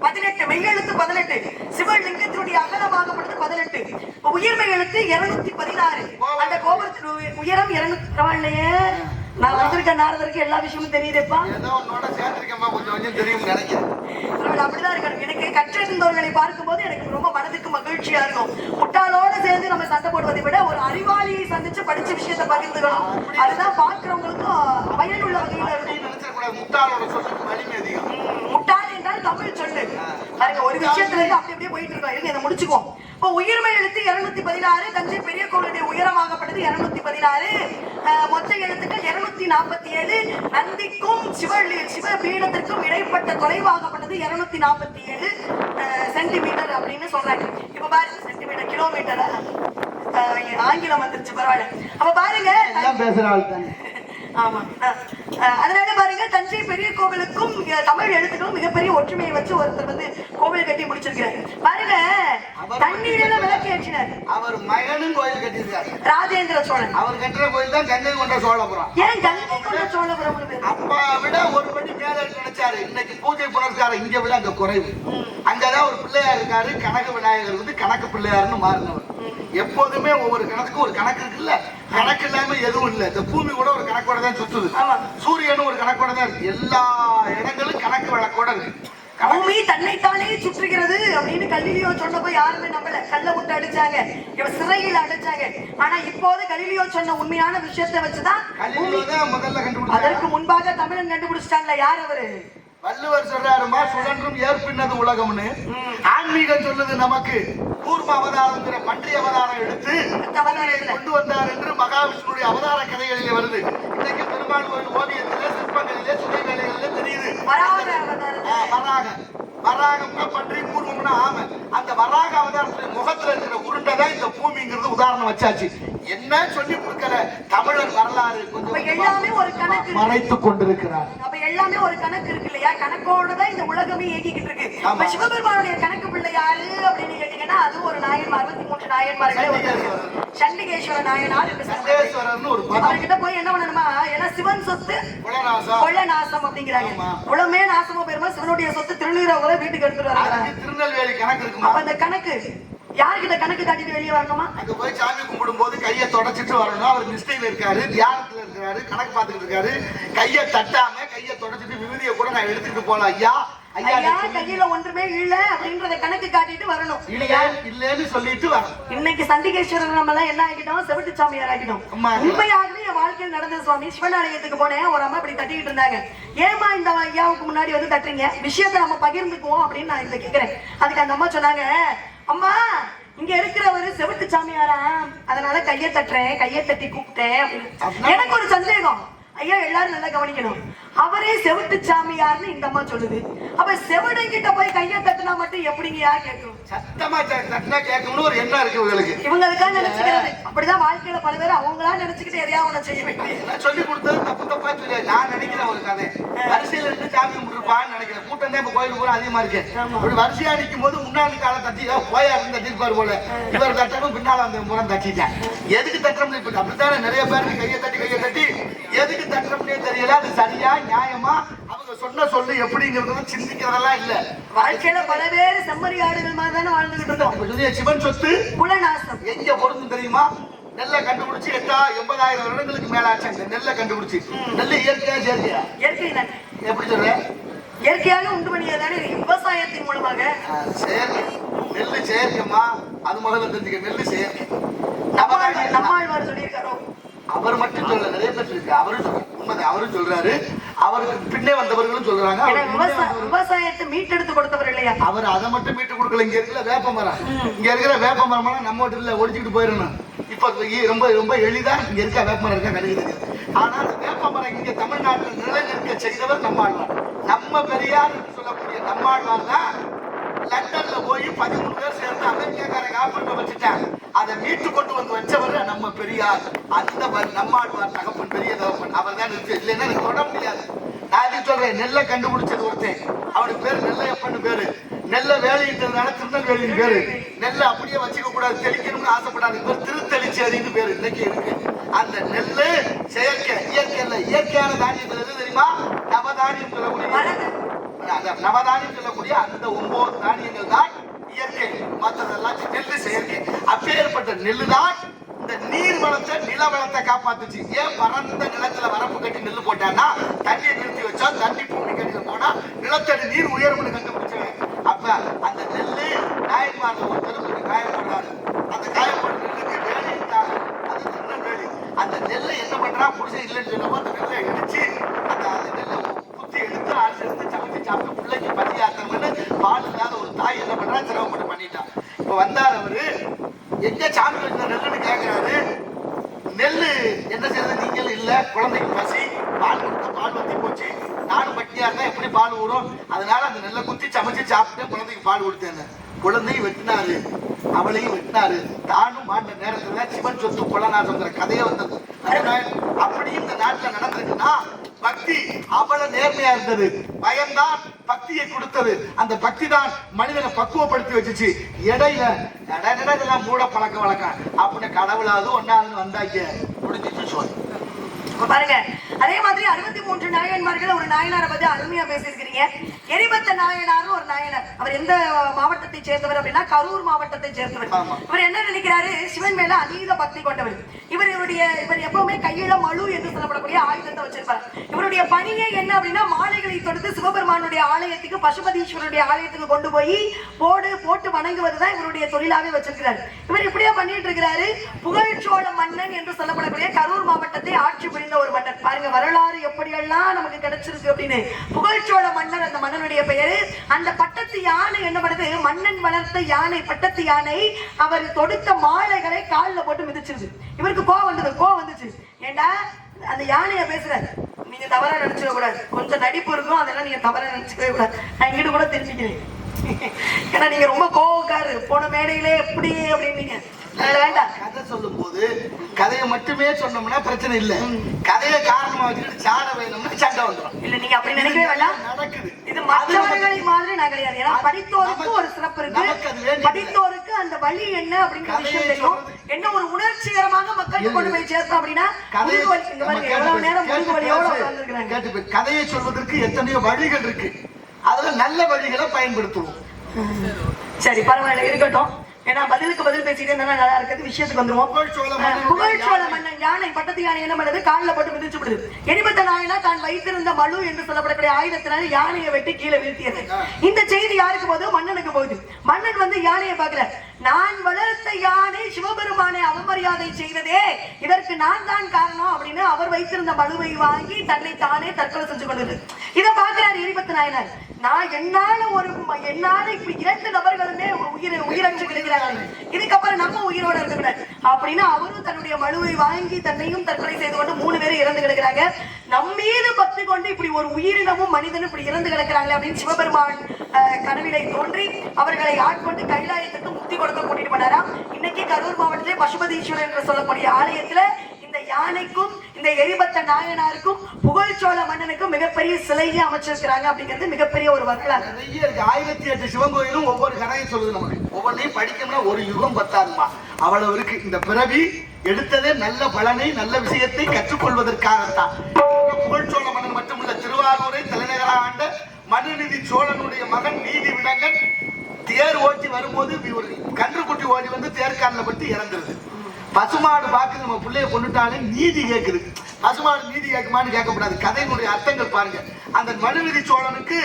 18 மெய்யெழுத்து 18, சிவலிங்கத்தினுடைய அகலமாகப்பட்டது 18, உயிர்மை எழுத்து 216. அந்த கோபுரத்தின் உயரம் 200. பரவாயில்லையே, நான் வந்திருக்க நாரதருக்கு எல்லா விஷயமும் தெரியுதுப்பா. அப்படிதான் இருக்கணும். எனக்கு கற்றிருந்தவர்களை பார்க்கும்போது எனக்கு ரொம்ப மனதுக்கு மகிழ்ச்சியா இருக்கும். முட்டாளோட சேர்ந்து நம்ம சண்டை போடுவதை விட ஒரு அறிவாளியை சந்திச்சு படிச்ச விஷயத்தை பகிர்ந்துக்கணும். அதுதான் பார்க்கிறவங்களுக்கும் பயனுள்ள வகையில இருக்கும். முட்டாள் என்றால் தமிழ் சொல்லு. ஒரு விஷயத்துல இருந்து அப்படி அப்படியே போயிட்டு இருக்கோம். இதை முடிச்சுக்குவோம். இப்போ உயிர்மை எழுத்து 216, தஞ்சை பெரிய கோவிலுடைய உயரமாகப்பட்டது 216, மொத்த எழுத்துக்கள் 247, நந்திக்கும் சிவபீடத்திற்கும் இடைப்பட்ட தொலைவாகப்பட்டது 247 சென்டிமீட்டர் அப்படின்னு சொல்றாங்க. இப்ப பாருங்க, சென்டிமீட்டர் கிலோமீட்டர் ஆங்கிலம் வந்துருச்சு, பரவாயில்ல. அப்ப பாருங்க, ஆமா, அதனால பாருங்க, தஞ்சை பெரிய கோவிலுக்கும் தமிழ் எழுத்துக்களும் மிகப்பெரிய ஒற்றுமையை வச்சு ஒருத்தர் கோவில் கட்டி முடிச்சிருக்காரு. பாருங்க, தண்ணீரில விளக்கு ஏற்றினார். அவர் மகனும் கோயில் கட்டியிருக்காரு. ராஜேந்திர சோழன். அவர் கட்டுற கோயில் தான் கங்கை கொண்ட சோழபுரம். ஏன் கங்கை கொண்ட சோழபுரம்? அப்பா விட ஒரு படி மேல நினைச்சாரு. இன்னைக்கு பூஜை புனஸ்காரம் இங்க விட அங்க குறைவு. அங்கதான் ஒரு பிள்ளையார் இருக்காரு. கனக விநாயகர் கணக்கு பிள்ளையாருன்னு மாறினவர். எப்போதுமே ஒவ்வொரு கணக்குக்கும் ஒரு கணக்கு இருக்குல்ல, கணக்கு இல்லாம எதுவும் இல்ல. இந்த பூமி கூட ஒரு கணக்கோட தான் சுத்துது. சூரியனும் ஒரு கணக்கோட தான் இருக்கு. எல்லா இடங்களும் கணக்கு வழக்கோட இருக்கு. பூமி தன்னைத்தானே சுற்றுகிறது அப்படின்னு கலிலியோ சொன்னப்போ யாருமே நம்பல. கல்ல விட்டு அடிச்சாங்க, சிறையில் அடைச்சாங்க. ஆனா இப்போது கலிலியோ சொன்ன உண்மையான விஷயத்தை வச்சுதான் முதல்ல கண்டுபிடிச்சாங்க. அதற்கு முன்பாக தமிழன் கண்டுபிடிச்சிட்டாங்களா? யார் அவரு? வள்ளுவர் சொல்றாருமா, சுழன்றும் ஏற்பின்னது உலகம்னு. ஆன்மீகம் சொல்லுது நமக்கு கூர்ம அவதாரங்கிற பன்றி அவதாரம் எடுத்து கொண்டு வந்தார் என்று மகாவிஷ்ணுடைய அவதார கதைகளிலே வருது. இன்னைக்கு பெருமாள் கோயில் ஓவியத்திலே, சிற்பங்களிலே, சுதை வேலைகளிலே தெரியுது. வராகம்னா பன்றி, கூர்மம்னா ஆமை. அந்த வராக அவதாரத்துடைய முகத்துல இருக்கிற உருண்டை தான் இந்த பூமிங்கிறது உதாரணம் வச்சாச்சு. என்ன சொல்லி கொடுக்கல தமிழர் வரலாறு கொஞ்சம் எல்லாமே ஒரு கணக்கு மறைத்துக் கொண்டிருக்கிறார். அப்ப எல்லாமே ஒரு கணக்கு இருக்கு இல்லையா? கணக்கோடதான் இந்த உலகமே இயங்கிக்கிட்டு இருக்கு. இப்ப சிவபெருமானுடைய கணக்கு பிள்ளை யாரு அப்படின்னு கேட்டீங்கன்னா அது ஒரு நாயன்மார், 63 நாயன்மார்கள். சண்டிகேஸ்வர நாயனார் அவர்கிட்ட போய் என்ன பண்ணணுமா? ஏன்னா சிவன் சொத்து கொள்ள நாசம் அப்படிங்கிறாங்க. குளமே நாசமா போயிருமா? சிவனுடைய சொத்து திருநீரை வீட்டுக்கு எடுத்துட்டு வராங்க. திருநெல்வேலி கணக்கு இருக்கு. அப்ப அந்த கணக்கு யாருக்கிட்ட கணக்கு காட்டிட்டு வெளியே வரணுமா? அங்க போய் சாமி கும்பிடும் போது கையை தொடச்சிட்டு வரணும். அவர் நிஷ்டையில இருக்காரு, தியானத்துல இருக்காரு, கணக்கு பார்த்துட்டு இருக்காரு. கையை தட்டாம கையை தொடச்சிட்டு விபூதியை கூட நான் எடுத்துட்டு போலாம். ஐயா ஐயா கையில ஒன்றுமே இல்ல அப்படின்றத கணக்கு காட்டிட்டு வரணும் இல்லையா? இல்லன்னு சொல்லிட்டு வரணும். இன்னைக்கு சண்டிகேஸ்வரர் நம்ம எல்லாம் என்ன ஆகிட்டோம்? செவிட்டு சாமியார் ஆகிட்டோம். உண்மையாகவே என் வாழ்க்கையில் நடந்த சுவாமி. சிவனாலயத்துக்கு போனேன். ஒரு அம்மா இப்படி தட்டிக்கிட்டு இருந்தாங்க. ஏமா இந்த ஐயாவுக்கு முன்னாடி வந்து தட்டுறீங்க? விஷயத்தை நம்ம பகிர்ந்துக்குவோம் அப்படின்னு நான் இதை கேட்கிறேன். அதுக்கு அந்த அம்மா சொன்னாங்க, அம்மா இங்க இருக்கிறவரு செவிட்டு சாமியாரா, அதனால கையை தட்டுறேன், கையை தட்டி கூப்பிட்டேன் அப்படின்னு. எனக்கு ஒரு சந்தேகம். ஐயா எல்லாரும் நல்லா கவனிக்கணும். அவரே செவிட்டு சாமியார்னு இந்த அம்மா சொல்லுது. அப்ப செவிடை கிட்ட போய் கையை தட்டினா மட்டும் எப்படிங்கயா கேட்கும்? சத்தமா தட்டினா கேட்கணும்னு ஒரு எண்ணம் இருக்கு இவங்களுக்கு. இவங்களுக்கா நினைச்சுக்கிறது. அப்படிதான் வாழ்க்கையில பல பேர் அவங்களா நினைச்சுக்கிட்டு எதையாவது ஒண்ணு செய்ய வேண்டியது. சொல்லி கொடுத்தது தப்பு தப்பா சொல்லி நான் நினைக்கிறேன். ஒரு கதை வரிசையில இருந்து சாமி கும்பிட்டுருப்பான்னு நினைக்கிறேன். கூட்டம் தான் இப்ப கோயிலுக்கு கூட அதிகமா இருக்கு. இப்படி வரிசையா நிற்கும் போது முன்னாடி கால தட்டி போயா இருந்து தட்டிருப்பாரு போல. இவர் தட்டணும், பின்னால அந்த முறம் தட்டிட்டேன். எதுக்கு தட்டுறோம்னு இப்ப அப்படித்தானே நிறைய பேருக்கு கையை தட்டி எதுக்கு தட்டுறோம்னே தெரியல. அது சரியா நியாயமா அவங்க சொன்ன சொல்லு எப்படிங்கிறது சிந்திக்கிறதெல்லாம் இல்ல. வாழ்க்கையில பல பேர் செம்மறி ஆடுகள் மாதிரி தானே வாழ்ந்துகிட்டு இருக்கோம். சிவன் சொத்து குலநாசம் எங்க பொருந்தும் தெரியுமா? நெல்லை கண்டுபிடிச்சு 8000 வருடங்களுக்கு மேல ஆச்சு. அந்த நெல்லை கண்டுபிடிச்சு நெல் இயற்கையா செயற்கையா? இயற்கை தான். எப்படி சொல்ற? இயற்கையாக உண்டு பண்ணியதானே விவசாயத்தின் மூலமாக. செயற்கை நெல்லு செயற்கைமா, அது முதல்ல தெரிஞ்சுக்க. நெல்லு செயற்கை. நம்மாழ்வார் சொல்லியிருக்காரோ? அவர் மட்டும் சொல்ல, நிறைய பேர் இருக்கு. அவரும் சொல்ற உண்மை, அவரும் சொல்றாரு. அவருக்கு பின்னே வந்தவர்களும் சொல்றாங்க. விவசாயத்தை மீட்டெடுத்து கொடுத்தவர் இல்லையா? அவர் அதை மட்டும் மீட்டு கொடுக்கல. இங்க இருக்கிற வேப்ப மரம், இங்க இருக்கிற வேப்ப மரம் எல்லாம் நம்ம வீட்டுல ஒடிச்சுட்டு போயிடணும். இப்ப ரொம்ப ரொம்ப எளிதா இங்க இருக்க வேப்ப மரம் இருக்கா கணக்கு தெரியாது. ஆனா அந்த வேப்ப மரம் இங்க தமிழ்நாட்டில் நிலைநிற்க செய்தவர் நம்மாழ்வார். நம்ம பெரியார் சொல்லக்கூடிய நம்மாழ்வார் தான் லண்டன்ல போய் 13 பேர் சேர்ந்து அமெரிக்காக்கார காப்பீடு வச்சுட்டாங்க. அதை மீட்டு கொண்டு வந்து வச்சவர் நம்ம பெரியார். அந்த நம்மாழ்வார் தகப்பன், பெரிய தகப்பன். அவர் தான் இருக்கு. இல்லைன்னா எனக்கு தொட முடியாது. நான் இது சொல்றேன். நெல்லை கண்டுபிடிச்சது ஒருத்தன், அவனுக்கு பேரு நெல்லையப்பன்னு பேரு. நெல்லை வேலையிட்டதுனால திருநெல்வேலின்னு பேரு. நெல்லை அப்படியே வச்சுக்க கூடாது, தெளிக்கணும்னு ஆசைப்படாது. இவர் திருத்தெளிச்சேரின்னு பேரு இன்னைக்கு இருக்கு. அந்த நெல்லு செயற்கை, இயற்கை இல்ல. இயற்கையான தானியங்கள் எது தெரியுமா? நவதானியம் சொல்லக்கூடிய நவதானியம் சொல்லக்கூடிய அந்த 9 தானியங்கள் தான் இயற்கை. மற்றதெல்லாம் நெல்லு செயற்கை. அப்பேற்பட்ட நெல்லு தான் இந்த நீர் வளத்தை, நில வளத்தை காப்பாத்துச்சு. ஏன் பரந்த நிலத்துல வரப்பு கட்டி நெல்லு போட்டான்னா தண்ணியை நிறுத்தி வச்சா தண்ணி பூமி கட்டில போனா நிலத்தடி நீர் உயர்வுன்னு கண்டுபிடிச்சாங்க. அப்ப அந்த நெல்லு நாயன்மார்ல ஒரு பெருமை காயப்படுறாரு. அந்த காயப்பட்ட நெல்லுக்கு வேலையிட்டாங்க. அது திருநெல்வேலி. அந்த நெல்லை என்ன பண்றா? புருஷன் இல்லைன்னு சொன்னப்போ அந்த நெல்லை இடிச்சு அந்த நெல்லை குத்தி எடுத்து அரிசி எடுத்து சமைச்சு சாப்பிட்டு பிள்ளைக்கு பசியாத்தம்னு பால் இல்லாத ஒரு தாய் என்ன பண்றா? சிரமப்பட்டு பண்ணிட்டான். இப்ப வந்தார் அவரு, எங்க சாமி வச்ச நெல்லுன்னு கேட்கிறாரு. நெல்லு என்ன செய்யறது? நீங்கள் இல்ல, குழந்தைக்கு பசி, பால் கொடுத்த பால் வத்தி போச்சு, நானும் பட்டியா இருந்தா எப்படி பால் ஊறும்? அதனால அந்த நெல்லை குத்தி சமைச்சு சாப்பிட்டு குழந்தைக்கு பால் கொடுத்தேன். குழந்தையும் வெட்டினாரு, அவளையும் வெட்டினாரு. தானும் மாண்ட நேரத்துல சிவன் சொத்து கொலநாசங்கிற கதையை வந்தது. அப்படி இந்த நாட்டுல நடந்திருக்குன்னா பக்தி அவ்வளவு நேர்மையா இருந்தது. பயம்தான் பக்தியை கொடுத்தது. அந்த பக்தி தான் மனிதனை பக்குவப்படுத்தி வச்சுச்சு. இடையில இதெல்லாம் மூட பழக்க வழக்கம் அப்படின்னு கடவுளாவது ஒன்னாவது வந்தாங்க, முடிஞ்சிச்சு சொல். பாருங்க, அதே மாதிரி 63 நாயன்மார்கள் ஒரு நாயனாரை பத்தி அருமையா பேசியிருக்கிறீங்க. எரிபத்த நாயனார் ஒரு நாயனார். அவர் எந்த மாவட்டத்தை சேர்ந்தவர் அப்படின்னா கரூர் மாவட்டத்தை சேர்ந்தவர். இவர் என்ன நினைக்கிறாரு, சிவன் மேல அதீத பக்தி கொண்டவர். இவர் எப்பவுமே கையில மழு என்று சொல்லப்படக்கூடிய ஆயுதத்தை வச்சிருப்பார். இவருடைய பணியே என்ன அப்படின்னா மாலைகளை தொடுத்து சிவபெருமானுடைய ஆலயத்துக்கு பசுபதீஸ்வரனுடைய ஆலயத்துக்கு கொண்டு போய் போட்டு வணங்குவதுதான் இவருடைய தொழிலாவே வச்சிருக்கிறார். இவர் இப்படியே பண்ணிட்டு இருக்கிறாரு. புகழ்ச்சோழ மன்னன் என்று சொல்லப்படக்கூடிய கரூர் மாவட்டத்தை ஆட்சி புரிந்த ஒரு மன்னர். பாருங்க வரலாறு எப்படியெல்லாம் நமக்கு கிடைச்சிருக்கு அப்படின்னு. புகழ்ச்சோழ மன்னர் அந்த மன்னனுடைய பெயரு. அந்த பட்டத்து யானை என்ன பண்ணுது, மன்னன் வளர்த்த யானை பட்டத்து யானை அவர் தொடுத்த மாலைகளை காலில் போட்டு மிதிச்சிருது. இவருக்கு கோவம் வந்துச்சு. ஏண்டா அந்த யானைய பேசுறாரு, நீங்க தவறா நினைச்சுக்க கூடாது, கொஞ்சம் நடிப்பு இருக்கும், அதெல்லாம் நீங்க தவறா நினைச்சுக்கவே கூடாது, நான் இங்கிட்டு கூட தெரிஞ்சுக்கிறேன். ஏன்னா நீங்க ரொம்ப கோவக்காரு, போன மேடையிலே எப்படி அப்படின்னீங்க. கதை சொல்லும் போது கதையை மட்டுமே சொன்னோம்னா பிரச்சனை இல்ல, கதையை காரணமா வச்சுக்கிட்டு சாட வேணும்னா சண்டை வந்துடும். இல்ல நீங்க அப்படி நினைக்கவே வேண்டாம். நடக்குது இது மற்றவர்களை மாதிரி நான் கிடையாது. ஏன்னா படித்தோருக்கு ஒரு சிறப்பு இருக்கு. படித்தோருக்கு அந்த வழி என்ன அப்படிங்கிற விஷயம் தெரியும். என்ன ஒரு உணர்ச்சிகரமாக மக்களுக்கு கொண்டு போய் சேர்த்தோம் அப்படின்னா எவ்வளவு நேரம் முழுக்க வழியோட உட்கார்ந்துருக்காங்க. கதையை சொல்வதற்கு எத்தனையோ வழிகள் இருக்கு, அதுல நல்ல வழிகளை பயன்படுத்துவோம். சரி பரவாயில்ல இருக்கட்டும். ஏன்னா பதிலுக்கு பதில் பேசிட்டு இருந்தா நல்லா இருக்குது. விஷயத்துக்கு வந்துருவோம். புகழ்ச்சோழ மன்னன் யானை பட்டத்து யானை என்ன பண்ணுது, காலில் போட்டு மிதிச்சு விடுது. எரிபத்த நாயனா தான் வைத்திருந்த மழு என்று சொல்லப்படக்கூடிய ஆயுதத்தினால யானையை வெட்டி கீழே வீழ்த்தியது. இந்த செய்தி யாருக்கு போகுது, மன்னனுக்கு போகுது. மன்னன் வந்து யானையை பார்க்கல, நான் வளர்த்த யானை சிவபெருமானை அவமரியாதை செய்ததே, இதற்கு நான் தான் காரணம் அப்படின்னு அவர் வைத்திருந்த மழுவை வாங்கி தன்னை தானே தற்கொலை செஞ்சு கொண்டது. இதை பார்க்கிறார் எரிபத்த நாயனார். நான் என்னால இப்ப 2 நபர்களுமே உயிரற்று கிடைக்கிறாங்க, இதுக்கப்புறம் நம்ம உயிரோட இருக்கக்கூடாது அப்படின்னு அவரும் தன்னுடைய மழுவை வாங்கி தன்னையும் தற்கொலை செய்து கொண்டு 3 பேரும் இறந்து கிடக்கிறாங்க. நம்மீது பக்தி கொண்டு இப்படி ஒரு உயிரினமும் மனிதனும் இப்படி இறந்து கிடக்கிறாங்களே அப்படின்னு சிவபெருமான் கனவிலை தோன்றி அவர்களை ஆட்கொண்டு கைலாயத்துக்கு முக்தி கொடுக்க கூட்டிட்டு போனாராம். இன்னைக்கு கரூர் மாவட்டத்திலே பசுபதீஸ்வரர் என்று சொல்லக்கூடிய ஆலயத்துல இந்த யானைக்கும் இந்த எரிபத்த நாயனாருக்கும் புகழ்ச்சோழ மன்னனுக்கும் மிகப்பெரிய சிலையை அமைச்சிருக்கிறாங்க. அப்படிங்கிறது மிகப்பெரிய ஒரு வரலாறு. நிறைய இருக்கு. 1008 சிவன் கோயிலும் ஒவ்வொரு கதையை சொல்லுது நமக்கு. ஒவ்வொன்றையும் படிக்கணும்னா ஒரு யுகம் பத்தாதுமா, அவ்வளவு இருக்கு. இந்த பிறவி எடுத்ததே நல்ல பலனை நல்ல விஷயத்தை கற்றுக்கொள்வதற்காகத்தான். புகழ்ச்சோழ மன்னன் மட்டுமல்ல, திருவாரூரை தலைநகராக ஆண்ட மனுநீதி சோழனுடைய மகன் நீதி விடங்கன் தேர் ஓட்டி வரும்போது ஒரு கன்றுக்குட்டி ஓடி வந்து தேர்காலில் பட்டு இறந்துருது. பசுமாடு பாக்குது, நம்ம பிள்ளைய கொண்டுட்டாலே நீதி கேட்குது. பசுமாடு நீதி கேட்குமான்னு கேட்கக்கூடாது. கதையினுடைய அர்த்தங்கள் பாருங்க. அந்த மனுநீதி சோழனுக்கு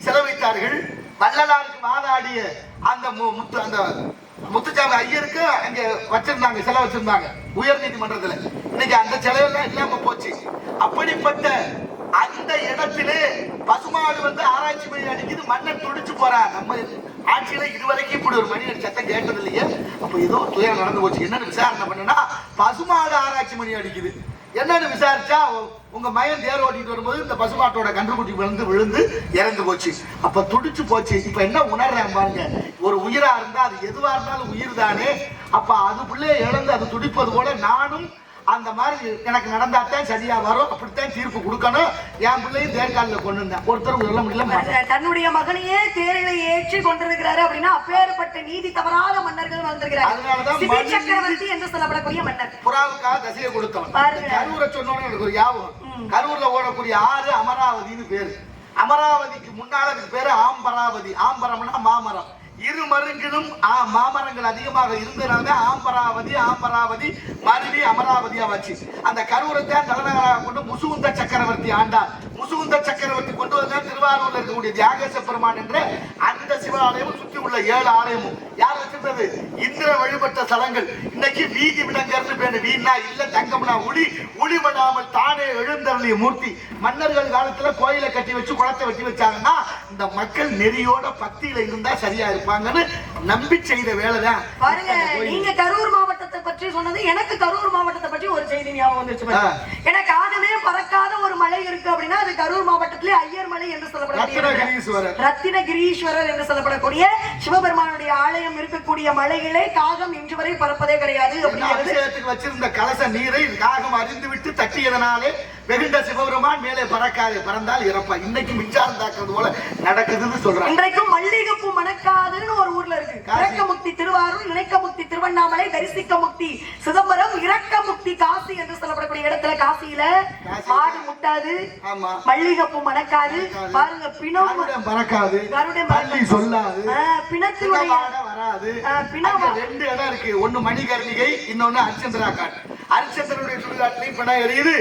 செலவைத்தார்கள். வள்ளலாருக்கு வாதாடிய அந்த முத்துச்சாமி ஐயருக்கு அங்க வச்சிருந்தாங்க, செலவு வச்சிருந்தாங்க உயர் நீதிமன்றத்துல. இன்னைக்கு அந்த செலவெல்லாம் இல்லாம போச்சு. அப்படிப்பட்ட அந்த இடத்திலே பசுமாடு வந்து ஆராய்ச்சி மணி அடிக்குது. மன்னன் துடிச்சு போறார். நம்ம ஆட்சியில இதுவரைக்கும் இப்படி ஒரு மணி சத்தம் கேட்டது இல்லையே. அப்ப ஏதோ துயரம் நடந்து போச்சு. என்னன்னு விசாரணை பண்ணுனா பசுமாடு ஆராய்ச்சி மணி அடிக்குது. என்னன்னு விசாரிச்சா உங்க மயன் தேர் ஓட்டிட்டு வரும்போது இந்த பசுமாட்டோட கன்றுக்குட்டி விழுந்து இறந்து போச்சு. அப்ப துடிச்சு போச்சு. இப்ப என்ன உணர்றேன் பாருங்க, ஒரு உயிரா இருந்தா அது எதுவா இருந்தாலும் உயிர் தானே. அப்ப அது பிள்ளைய இழந்து அது துடிப்பது போல நானும் அந்த மாதிரி எனக்கு நடந்தாத்தான் சரியா வரும், அப்படித்தான் தீர்ப்பு கொடுக்கணும். என் பிள்ளையும் தேர்காலில் கொண்டு வந்தேன். ஒருத்தர் சொல்ல முடியல, தன்னுடைய மகனையே தேரில ஏற்றி கொண்டிருக்கிறாரு அப்படின்னா அப்பேற்பட்ட நீதி தவறாத மன்னர்கள் வந்திருக்கிறார். அதனாலதான் சக்கரவர்த்தி என்று சொல்லப்படக்கூடிய மன்னர் புறாவுக்காக தசையை கொடுத்தவன். கரூரை சொன்னோன்னு எனக்கு ஒரு ஞாபகம். கரூர்ல ஓடக்கூடிய ஆறு அமராவதினு பேரு. அமராவதிக்கு முன்னால அதுக்கு பேரு ஆம்பராவதி. ஆம்பரம்னா மாமரம். இரு மருங்கிலும் மாமரங்கள் அதிகமாக இருந்ததுனால ஆம்பராவதி மருவி அமராவதியா வச்சு அந்த கரூரத்தை தலைநகராக கொண்டு முசுகுந்த சக்கரவர்த்தி ஆண்டார். முசுகுந்த சக்கரவர்த்தி கொண்டு வந்தால் திருவாரூர்ல இருக்கக்கூடிய தியாகேச பெருமான் என்ற அந்த சிவாலயமும் சுற்றி உள்ள 7 ஆலயமும் யார் வச்சிருந்தது? இந்திர வழிபட்ட ஸ்தலங்கள். இன்னைக்கு வீதி விடங்கர்னு பேரு. வீணா இல்ல தங்கம்னா ஒளிபடாமல் தானே எழுந்தருளிய மூர்த்தி. மன்னர்கள் காலத்துல கோயிலை கட்டி வச்சு குளத்தை வெட்டி வச்சாங்கன்னா இந்த மக்கள் நெறியோட பக்தியில இருந்தா சரியா இருப்பாங்கன்னு நம்பி செய்த வேலைதான். பாருங்க, நீங்க கரூர் மாவட்டத்தை பற்றி சொன்னது எனக்கு கரூர் மாவட்டத்தை பற்றி ஒரு செய்தி ஞாபகம் வந்துச்சு. எனக்கு ஆகவே பறக்காத ஒரு மலை இருக்கு அப்படின்னா அது கரூர் மாவட்டத்திலே ஐயர் மலை என்று சொல்லப்படக்கூடிய ரத்தினகிரீஸ்வரர் என்று சொல்லப்படக்கூடிய சிவபெருமானுடைய ஆலயம் இருக்கக்கூடிய மலைகளை காகம் இன்று வரை பறப்பதே கிடையாது. அபிஷேகத்துக்கு வச்சிருந்த கலச நீரை காகம் அறிந்து விட்டு தட்டியதனாலே வெகுண்ட சிவபெருமான் மேலே பறக்காது, பறந்தால் இறப்பா. இன்னைக்கு மின்சாரம் தாக்குறது போல நடக்குதுன்னு சொல்றாங்க. இன்றைக்கும் மல்லிகைப்பூ மணக்காதுன்னு ஒரு ஊர்ல இருக்கு. இறக்கமுக்தி திருவாரூர், இணைக்கமுக்தி முக்தி, திருவண்ணாமலை தரிசிக்க முக்தி, சிதம்பரம் இறக்க முக்தி, காசி என்று சொல்லப்படக்கூடிய இடத்துல காசியில மாடு முட்டாது, மல்லிகைப்பூ மணக்காது, பாருங்க பிணம் பறக்காது, பள்ளி சொல்லாது, பிணத்தினுடைய வராது. ரெண்டு இடம் இருக்கு, ஒண்ணு மணிகர்ணிகை, இன்னொன்னு அரிச்சந்திரா காட். அரிச்சந்திரனுடைய சுடுகாட்டிலையும் பிணம் எரியுது,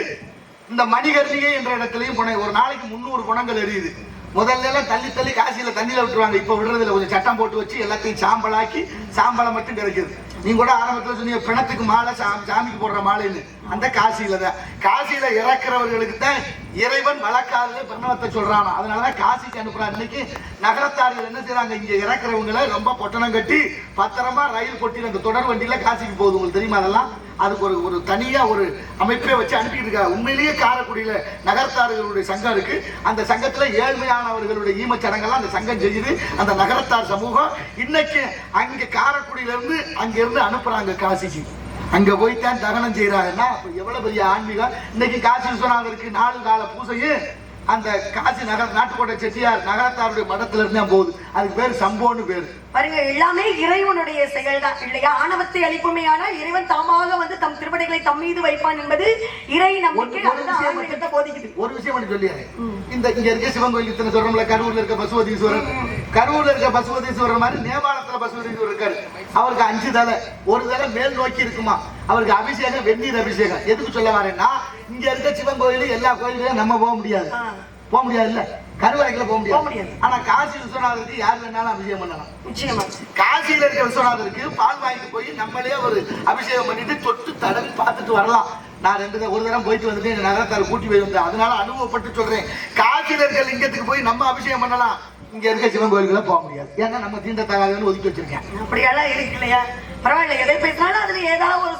இந்த மணிகர்ணிகை என்ற இடத்துலயும் ஒரு நாளைக்கு 300 பிணங்கள் எரியுது. முதல்ல எல்லாம் தள்ளி தள்ளி காசியில தண்ணியில விட்டுருவாங்க, இப்ப விடுறதுல கொஞ்சம் சட்டம் போட்டு வச்சு எல்லாத்தையும் சாம்பலாக்கி சாம்பலை மட்டும் கிடைக்குது. நீங்க கூட ஆரம்பத்துல சொன்னீங்க பிணத்துக்கு மாலை சாமிக்கு போடுற மாலைன்னு, அந்த காசியில தான். காசியில இறக்குறவர்களுக்கு தான் இறைவன் வழக்காதுல பிரணவத்தை சொல்றான், அதனாலதான் காசிக்கு அனுப்புறான். இன்னைக்கு நகரத்தார்கள் என்ன செய்யறாங்க, இங்க இறக்குறவங்களை ரொம்ப பொட்டணம் கட்டி பத்திரமா ரயில் பொட்டியில் அந்த தொடர் வண்டியில காசிக்கு போகுது. உங்களுக்கு தெரியுமா அதெல்லாம்? அதுக்கு ஒரு தனியா ஒரு அமைப்பே வச்சு அனுப்பிட்டு இருக்காங்க. உண்மையிலேயே காரைக்குடியில நகரத்தார்களுடைய சங்கம் இருக்கு, அந்த சங்கத்துல ஏழ்மையானவர்களுடைய ஈமச்சடங்கெல்லாம் அந்த சங்கம் செய்யுது. அந்த நகரத்தார் சமூகம் இன்னைக்கு அங்க காரைக்குடியில இருந்து அங்க இருந்து அனுப்புறாங்க காசிக்கு. அங்க போய்தான் தகனம் செய்யறாங்கன்னா எவ்வளவு பெரிய ஆன்மீகம். இன்னைக்கு காசி விஸ்வநாதருக்கு 4 கால பூசையும் அந்த காசி நகர் நாட்டுக்கோட்டை செட்டியார் நகரத்தாருடைய மடத்துல இருந்தா போகுது. அதுக்கு பேரு சம்போன்னு பேரு. பாருங்க, எல்லாமே இறைவனுடைய செயல் தான் இல்லையா? ஆணவத்தை அழிப்புமையான இறைவன் தாமாக வந்து தம் திருவடிகளை தம் மீது வைப்பான் என்பது இறை நம்பிக்கை. போதிக்குது. ஒரு விஷயம் மட்டும் சொல்லியாரு, இந்த இங்க இருக்க சிவன் கோயில் இத்தனை சொல்றோம்ல, கரூர்ல இருக்க பசுபதீஸ்வரர், கரூர்ல இருக்க பசுபதீஸ்வரர் மாதிரி நேபாளத்துல பசுபதீஸ்வரர் இருக்காரு. அவருக்கு 5 தலை, ஒரு தலை மேல் நோக்கி இருக்குமா. அவருக்கு அபிஷேகம் வெந்நீர் அபிஷேகம். எதுக்கு சொல்ல வரேன்னா, இங்க இருக்க சிவன் கோயில் எல்லா கோயிலையும் நம்ம போக முடியாது, போக முடியாது இல்ல, கருவறைக்குள்ள போக முடியாது. ஆனா காசி விஸ்வநாதருக்கு யார் வேணாலும் அபிஷேகம் பண்ணலாம். நிச்சயமா காசியில இருக்க விஸ்வநாதருக்கு பால் வாங்கிட்டு போய் நம்மளே ஒரு அபிஷேகம் பண்ணிட்டு தொட்டு தடவி பார்த்துட்டு வரலாம். நான் ஒரு தடவை போயிட்டு வந்துட்டு எங்க நகரத்தார் கூட்டி போய் வந்தேன், அதனால அனுபவப்பட்டு சொல்றேன். காசியில இருக்க லிங்கத்துக்கு போய் நம்ம அபிஷேகம் பண்ணலாம், இங்க இருக்க சிவன் கோயிலுக்குள்ள போக முடியாது. ஏன்னா நம்ம தீண்ட தகாதுன்னு ஒதுக்கி வச்சிருக்கேன். அப்படியெல்லாம் இருக்கு இல்லையா? பரவாயில்ல, எதை பேசினாலும் அதுல ஏதாவது ஒரு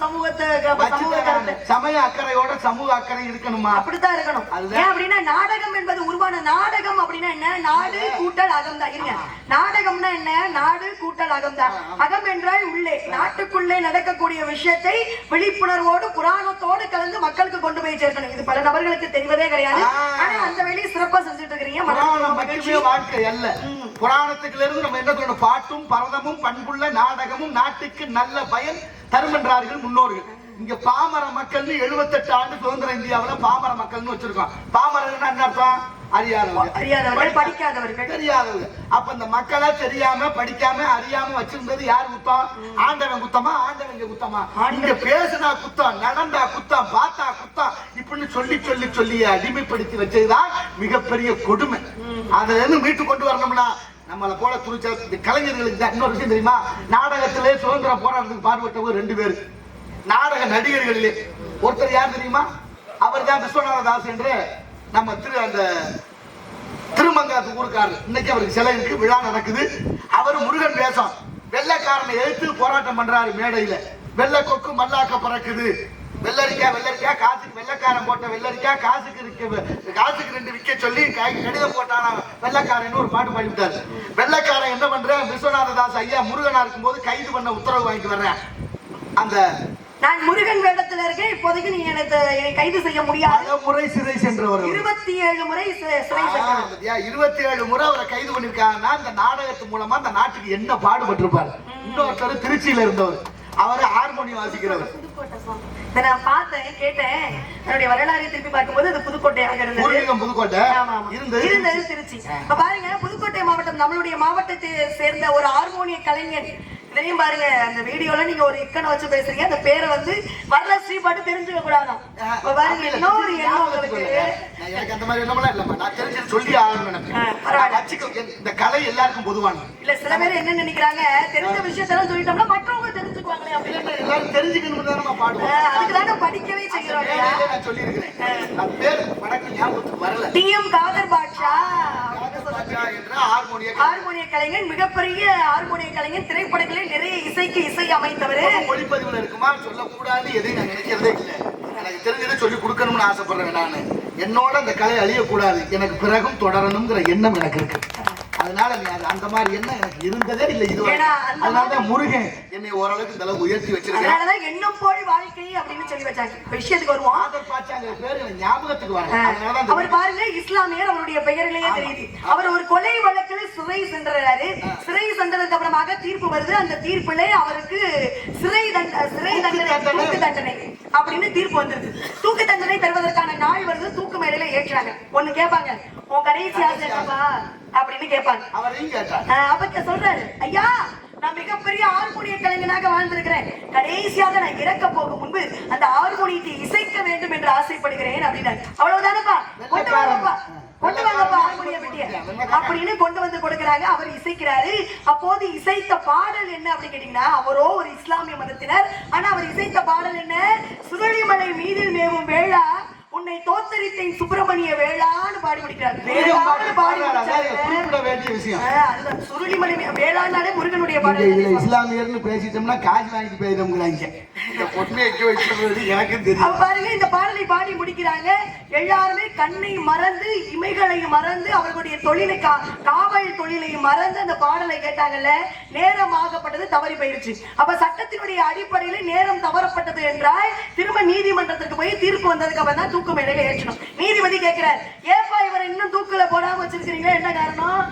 சமய அக்கறையோட சமூக அக்கறை இருக்கணுமா? அப்படித்தான் இருக்கணும். ஏன் அப்படின்னா நாடகம் என்பது உருவான நாடகம் அப்படின்னா என்ன? நாடு கூட்டல் அகம் தான். இருங்க, நாடகம்னா என்ன? நாடு கூட்டல் அகம் தான். அகம் என்றால் உள்ளே, நாட்டுக்குள்ளே நடக்கக்கூடிய விஷயத்தை விழிப்புணர்வோடு புராணத்தோடு கலந்து மக்களுக்கு கொண்டு போய் சேர்க்கணும். இது பல நபர்களுக்கு தெரிவதே கிடையாது. ஆனா அந்த வேலையை சிறப்பா செஞ்சுட்டு இருக்கிறீங்க. வாழ்க்கை அல்ல, புராணத்துக்குள்ள இருந்து நம்ம என்ன சொல்லணும்? பாட்டும் பரதமும் பண்புள்ள நாடகமும் நாட்டுக்கு நல்ல பயன் தரும் என்றார்கள் முன்னோர்கள். இங்க பாமர மக்கள் 78 ஆண்டு சுதந்திர இந்தியாவுல பாமர மக்கள்னு வச்சிருக்கோம். பாமரர் என்ன அர்த்தம்? அறியாதவர்கள், படிக்காதவர்கள், தெரியாதவர்கள். அப்ப இந்த மக்களை தெரியாம படிக்காம அறியாம வச்சிருந்தது யார் குத்தம்? ஆண்டவன் குத்தமா? ஆண்டவங்க குத்தமா? இங்க பேசுனா குத்தம், நடந்தா குத்தம், பார்த்தா குத்தம், இப்படின்னு சொல்லி சொல்லி சொல்லி அடிமைப்படுத்தி வச்சதுதான் மிகப்பெரிய கொடுமை. அதுல இருந்து மீட்டு கொண்டு வரணும்னா நம்மளை போல துணிச்சல் கலைஞர்களுக்கு தான். இன்னொரு விஷயம் தெரியுமா? நாடகத்திலே சுதந்திர போராட்டத்துக்கு பாடுபட்டவங்க 2 பேர் நாடக நடிகர்களிலே. ஒருத்தர் யார் தெரியுமா? அவர் தான் விஸ்வநாத தாஸ் என்று நம்ம அந்த திருமங்காத்து ஊருக்காரர். இன்னைக்கு அவருக்கு சிலை இருக்கு, விழா நடக்குது. அவர் முருகன் வேஷம், வெள்ளைக்காரனை எதிர்த்து போராட்டம் பண்றாரு மேடையில. வெள்ளை கொக்கு மல்லாக்க பறக்குது, வெள்ளரிக்கா வெள்ளரிக்கா, காசுக்கு வெள்ளைக்காரன் போட்ட வெள்ளரிக்கா, காசுக்கு 2 விக்க சொல்லி கடிதம் போட்டான வெள்ளைக்காரன் ஒரு பாட்டு பாடிவிட்டாரு. வெள்ளைக்காரன் என்ன பண்றேன், விஸ்வநாத தாஸ் ஐயா முருகனா இருக்கும் போது கைது பண்ண உத்தரவு வாங்கிட்டு வர்றேன். அந்த நான் முருகன் வேடத்துல இருக்கேன், இப்போதைக்கு நீ என்னை கைது செய்ய முடியாது. முறை சிறை சென்றவர் 27 முறை சிறை சென்றார். 27 முறை அவரை கைது பண்ணிருக்காங்கன்னா இந்த நாடகத்து மூலமா அந்த நாட்டுக்கு என்ன பாடுபட்டிருப்பாரு. இன்னொருத்தர் திருச்சியில இருந்தவர், அவரு ஹார்மோனியம் வாசிக்கிறவர். நான் பார்த்தேன், கேட்டேன். என்னுடைய வரலாறை திருப்பி பார்க்கும்போது அது புதுக்கோட்டையாக இருந்தது. புதுக்கோட்டை இருந்தது திருச்சி. இப்ப பாருங்க, புதுக்கோட்டை மாவட்டம் நம்மளுடைய மாவட்டத்தை சேர்ந்த ஒரு ஹார்மோனிய கலைஞர். இதையும் பாருங்க, அந்த வீடியோல நீங்க ஒரு இக்கனை வச்சு பேசுறீங்க, அந்த பேரை வந்து வரலட்சுமி பாட்டு தெரிஞ்சுக்க கூடாதான். பாருங்க, இன்னொரு எண்ணம் உங்களுக்கு. எனக்கு அந்த மாதிரி எண்ணமெல்லாம் இல்லம்மா, நான் தெரிஞ்சு சொல்லி ஆகணும். இந்த கலை எல்லாருக்கும் பொதுவானது இல்ல. சில பேர் என்ன நினைக்கிறாங்க, தெரிஞ்ச விஷயத்தெல்லாம் சொல்லிட்டோம்னா மற்றவங்க தெரிஞ்சுக்குவாங்களே அப்படின்னு. எல்லாரும் தெரிஞ்சுக்கணும் தானே பாடுவோம். அதுக்குதானே படிக்கவே செய்யறோம். நான் சொல்லியிருக்கிறேன், அது பேர் வடக்கு ஞாபகத்துக்கு வரல. டிஎம் காதர் பாட்ஷா ஹார்மோனிய கலைஞர், மிகப்பெரிய ஹார்மோனிய கலைஞர். திரைப்படங்களில் நிறைய இசைக்கு இசை அமைத்தவர். ஒளிப்பதிவுல இருக்குமா சொல்லக்கூடாது எதையும் நான் நினைக்கிறதே இல்லை. எனக்கு தெரிஞ்சதை சொல்லி கொடுக்கணும்னு ஆசைப்படுறேன். நான் என்னோட அந்த கலை அழியக்கூடாது, எனக்கு பிறகும் தொடரணுங்கிற எண்ணம் எனக்கு இருக்கு. அதனால நீ அந்த மாதிரி என்ன எனக்கு இருந்ததே இல்லை இதுவரை. அதனாலதான் முருகன் என்னை ஓரளவுக்கு இந்த அளவுக்கு உயர்த்தி வச்சிருக்கேன். அதனாலதான் எண்ணம் போய் வாழ்க்கை அப்படின்னு சொல்லி வச்சாங்க. விஷயத்துக்கு வருவோம். பேரு ஞாபகத்துக்கு வர. அவர் பாருங்க இஸ்லாமியர், அவருடைய பெயரிலேயே தெரியுது. அவர் ஒரு கொலை வழக்கில் சிறை சென்றாரு. சிறை சென்றதுக்கு அப்புறமாக தீர்ப்பு வருது. அந்த தீர்ப்பிலே அவருக்கு சிறை தண்டனை, தூக்கு தண்டனை அப்படின்னு தீர்ப்பு வந்தது. தூக்கு தண்டனை தருவதற்கான நாள் வருது. தூக்கு மேடையில ஏற்றாங்க. ஒண்ணு கேட்பாங்க, உன் கடைசி ஆசை என்னப்பா அப்படின்னு கேட்பாங்க. அப்ப சொல்றாரு, ஐயா நான் மிகப்பெரிய ஹார்மோனிய கலைஞனாக வாழ்ந்திருக்கிறேன். கடைசியாக நான் இறக்க போகும் முன்பு அந்த ஹார்மோனியத்தை இசைக்க வேண்டும் என்று ஆசைப்படுகிறேன் அப்படின்னாரு. அவ்வளவுதானப்பா, கொண்டு வாங்கப்பா, கொண்டு வாங்கப்பா ஹார்மோனிய பெட்டிய அப்படின்னு கொண்டு வந்து கொடுக்கிறாங்க. அவர் இசைக்கிறாரு. அப்போது இசைத்த பாடல் என்ன அப்படின்னு கேட்டீங்கன்னா, அவரோ ஒரு இஸ்லாமிய மதத்தினர். ஆனா அவர் இசைத்த பாடல் என்ன? சுருளிமலை மீதில் மேவும் வேளா உன்னை தோத்தரித்தேன் சுப்பிரமணிய வேளான்னு பாடி முடிக்கிறார். சுருளிமலை வேளாண்ணாலே முருகனுடைய பாடல். இஸ்லாமியர்னு பேசிட்டோம்னா காசு வாங்கிட்டு போயிடும்ங்கிறாங்க. எனக்கு தெரியும். பாருங்க, இந்த பாடலை பாடி முடிக்கிறாங்க. எல்லாருமே கண்ணை மறந்து இமைகளை மறந்து அவர்களுடைய தொழிலை காவல் தொழிலை மறந்து அந்த பாடலை கேட்டாங்கல்ல. நேரம் ஆகப்பட்டது தவறி போயிருச்சு. அப்ப சட்டத்தினுடைய அடிப்படையில் நேரம் தவறப்பட்டது என்றால் திரும்ப நீதிமன்றத்துக்கு போய் தீர்ப்பு வந்ததுக்கு அப்புறம் தான் தூக்கு மேடையில ஏற்றணும். நீதிபதி கேட்கிறார், ஏப்பா இவரை இன்னும் தூக்குல போடாம வச்சிருக்கீங்க, என்ன காரணம்?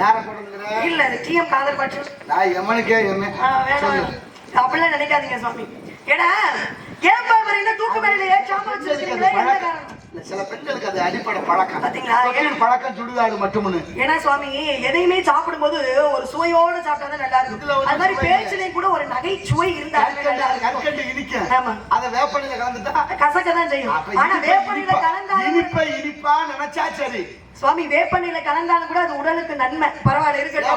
யார போடுறீங்க? இல்ல டிஎம் காதர் பாட்டு. நான் எமனுக்கே என்ன அப்படிலாம் நினைக்காதீங்க சுவாமி. ஏன்னா ஏப்பா இவரை இன்னும் தூக்கு மேடையில ஏற்றாம வச்சிருக்கீங்க, என்ன காரணம்? சில பெண்களுக்கு அது அடிப்படை பழக்கம். பாத்தீங்களா? பழக்கம் சுடுகாடு மட்டும்னு. ஏன்னா சுவாமி எதையுமே சாப்பிடும் போது ஒரு சுவையோட சாப்பிட்டா நல்லா இருக்கும். அது மாதிரி பேச்சிலையும் கூட ஒரு நகைச்சுவை இருந்தாலும் கற்கண்டு இனிக்க. அத வேப்பனையில கலந்துட்டா கசக்கதான் செய்யும். ஆனா வேப்பனையில கலந்தா இனிப்பா நினைச்சா சரி. சுவாமி வேப்பனையில கலந்தாலும் கூட அது உடலுக்கு நன்மை. பரவாயில்ல இருக்கட்டும்.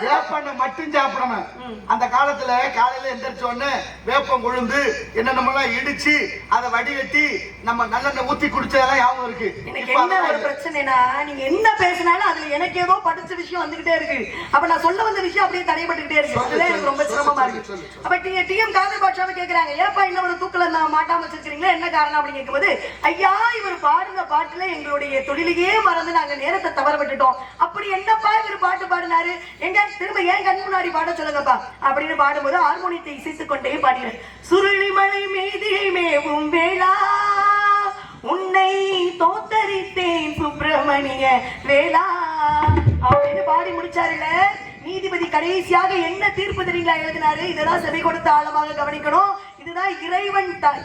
வேப்பண்ணை மட்டும் சாப்பிடணும். அந்த காலத்துல காலையில எந்திரிச்ச உடனே வேப்பம் கொழுந்து என்னென்னமெல்லாம் இடிச்சு அதை வடிகட்டி நம்ம நல்லெண்ணெய் ஊத்தி குடிச்சதெல்லாம் ஞாபகம் இருக்கு. எனக்கு என்ன ஒரு பிரச்சனைனா, நீங்க என்ன பேசினாலும் அதுல எனக்கு ஏதோ படிச்ச விஷயம் வந்துகிட்டே இருக்கு. அப்ப நான் சொல்ல வந்த விஷயம் அப்படியே தடைபட்டுக்கிட்டே இருக்கு. அதுல எனக்கு ரொம்ப சிரமமா இருக்கு. அப்ப டிஎம் காதர் பாட்சாவை கேக்குறாங்க, ஏப்பா இன்னொரு தூக்குல மாட்டாம வச்சிருக்கீங்களா, என்ன காரணம் அப்படின்னு கேட்கும்போது, ஐயா இவர் பாடுன பாட்டுல எங்களுடைய தொழிலையே மறந்து நாங்க நேரத்தை தவற விட்டுட்டோம். அப்படி என்னப்பா இவர் பாட்டு பாடினாரு, எங்க திரும்ப ஏன் கண் முன்னாடி பாட சொல்லுங்கப்பா அப்படின்னு பாடும்போது ஹார்மோனியத்தை இசைத்துக் கொண்டே பாடினார். சுருளிமலை மீதியை மேவும் வேளா உன்னை தோத்தரித்தேன் சுப்பிரமணிய வேளா அப்படின்னு பாடி முடிச்சாருல. நீதிபதி கடைசியாக என்ன தீர்ப்பு தெரியுங்களா எழுதினாரு? இதெல்லாம் செவி கொடுத்து ஆழமாக கவனிக்கணும். இதுதான்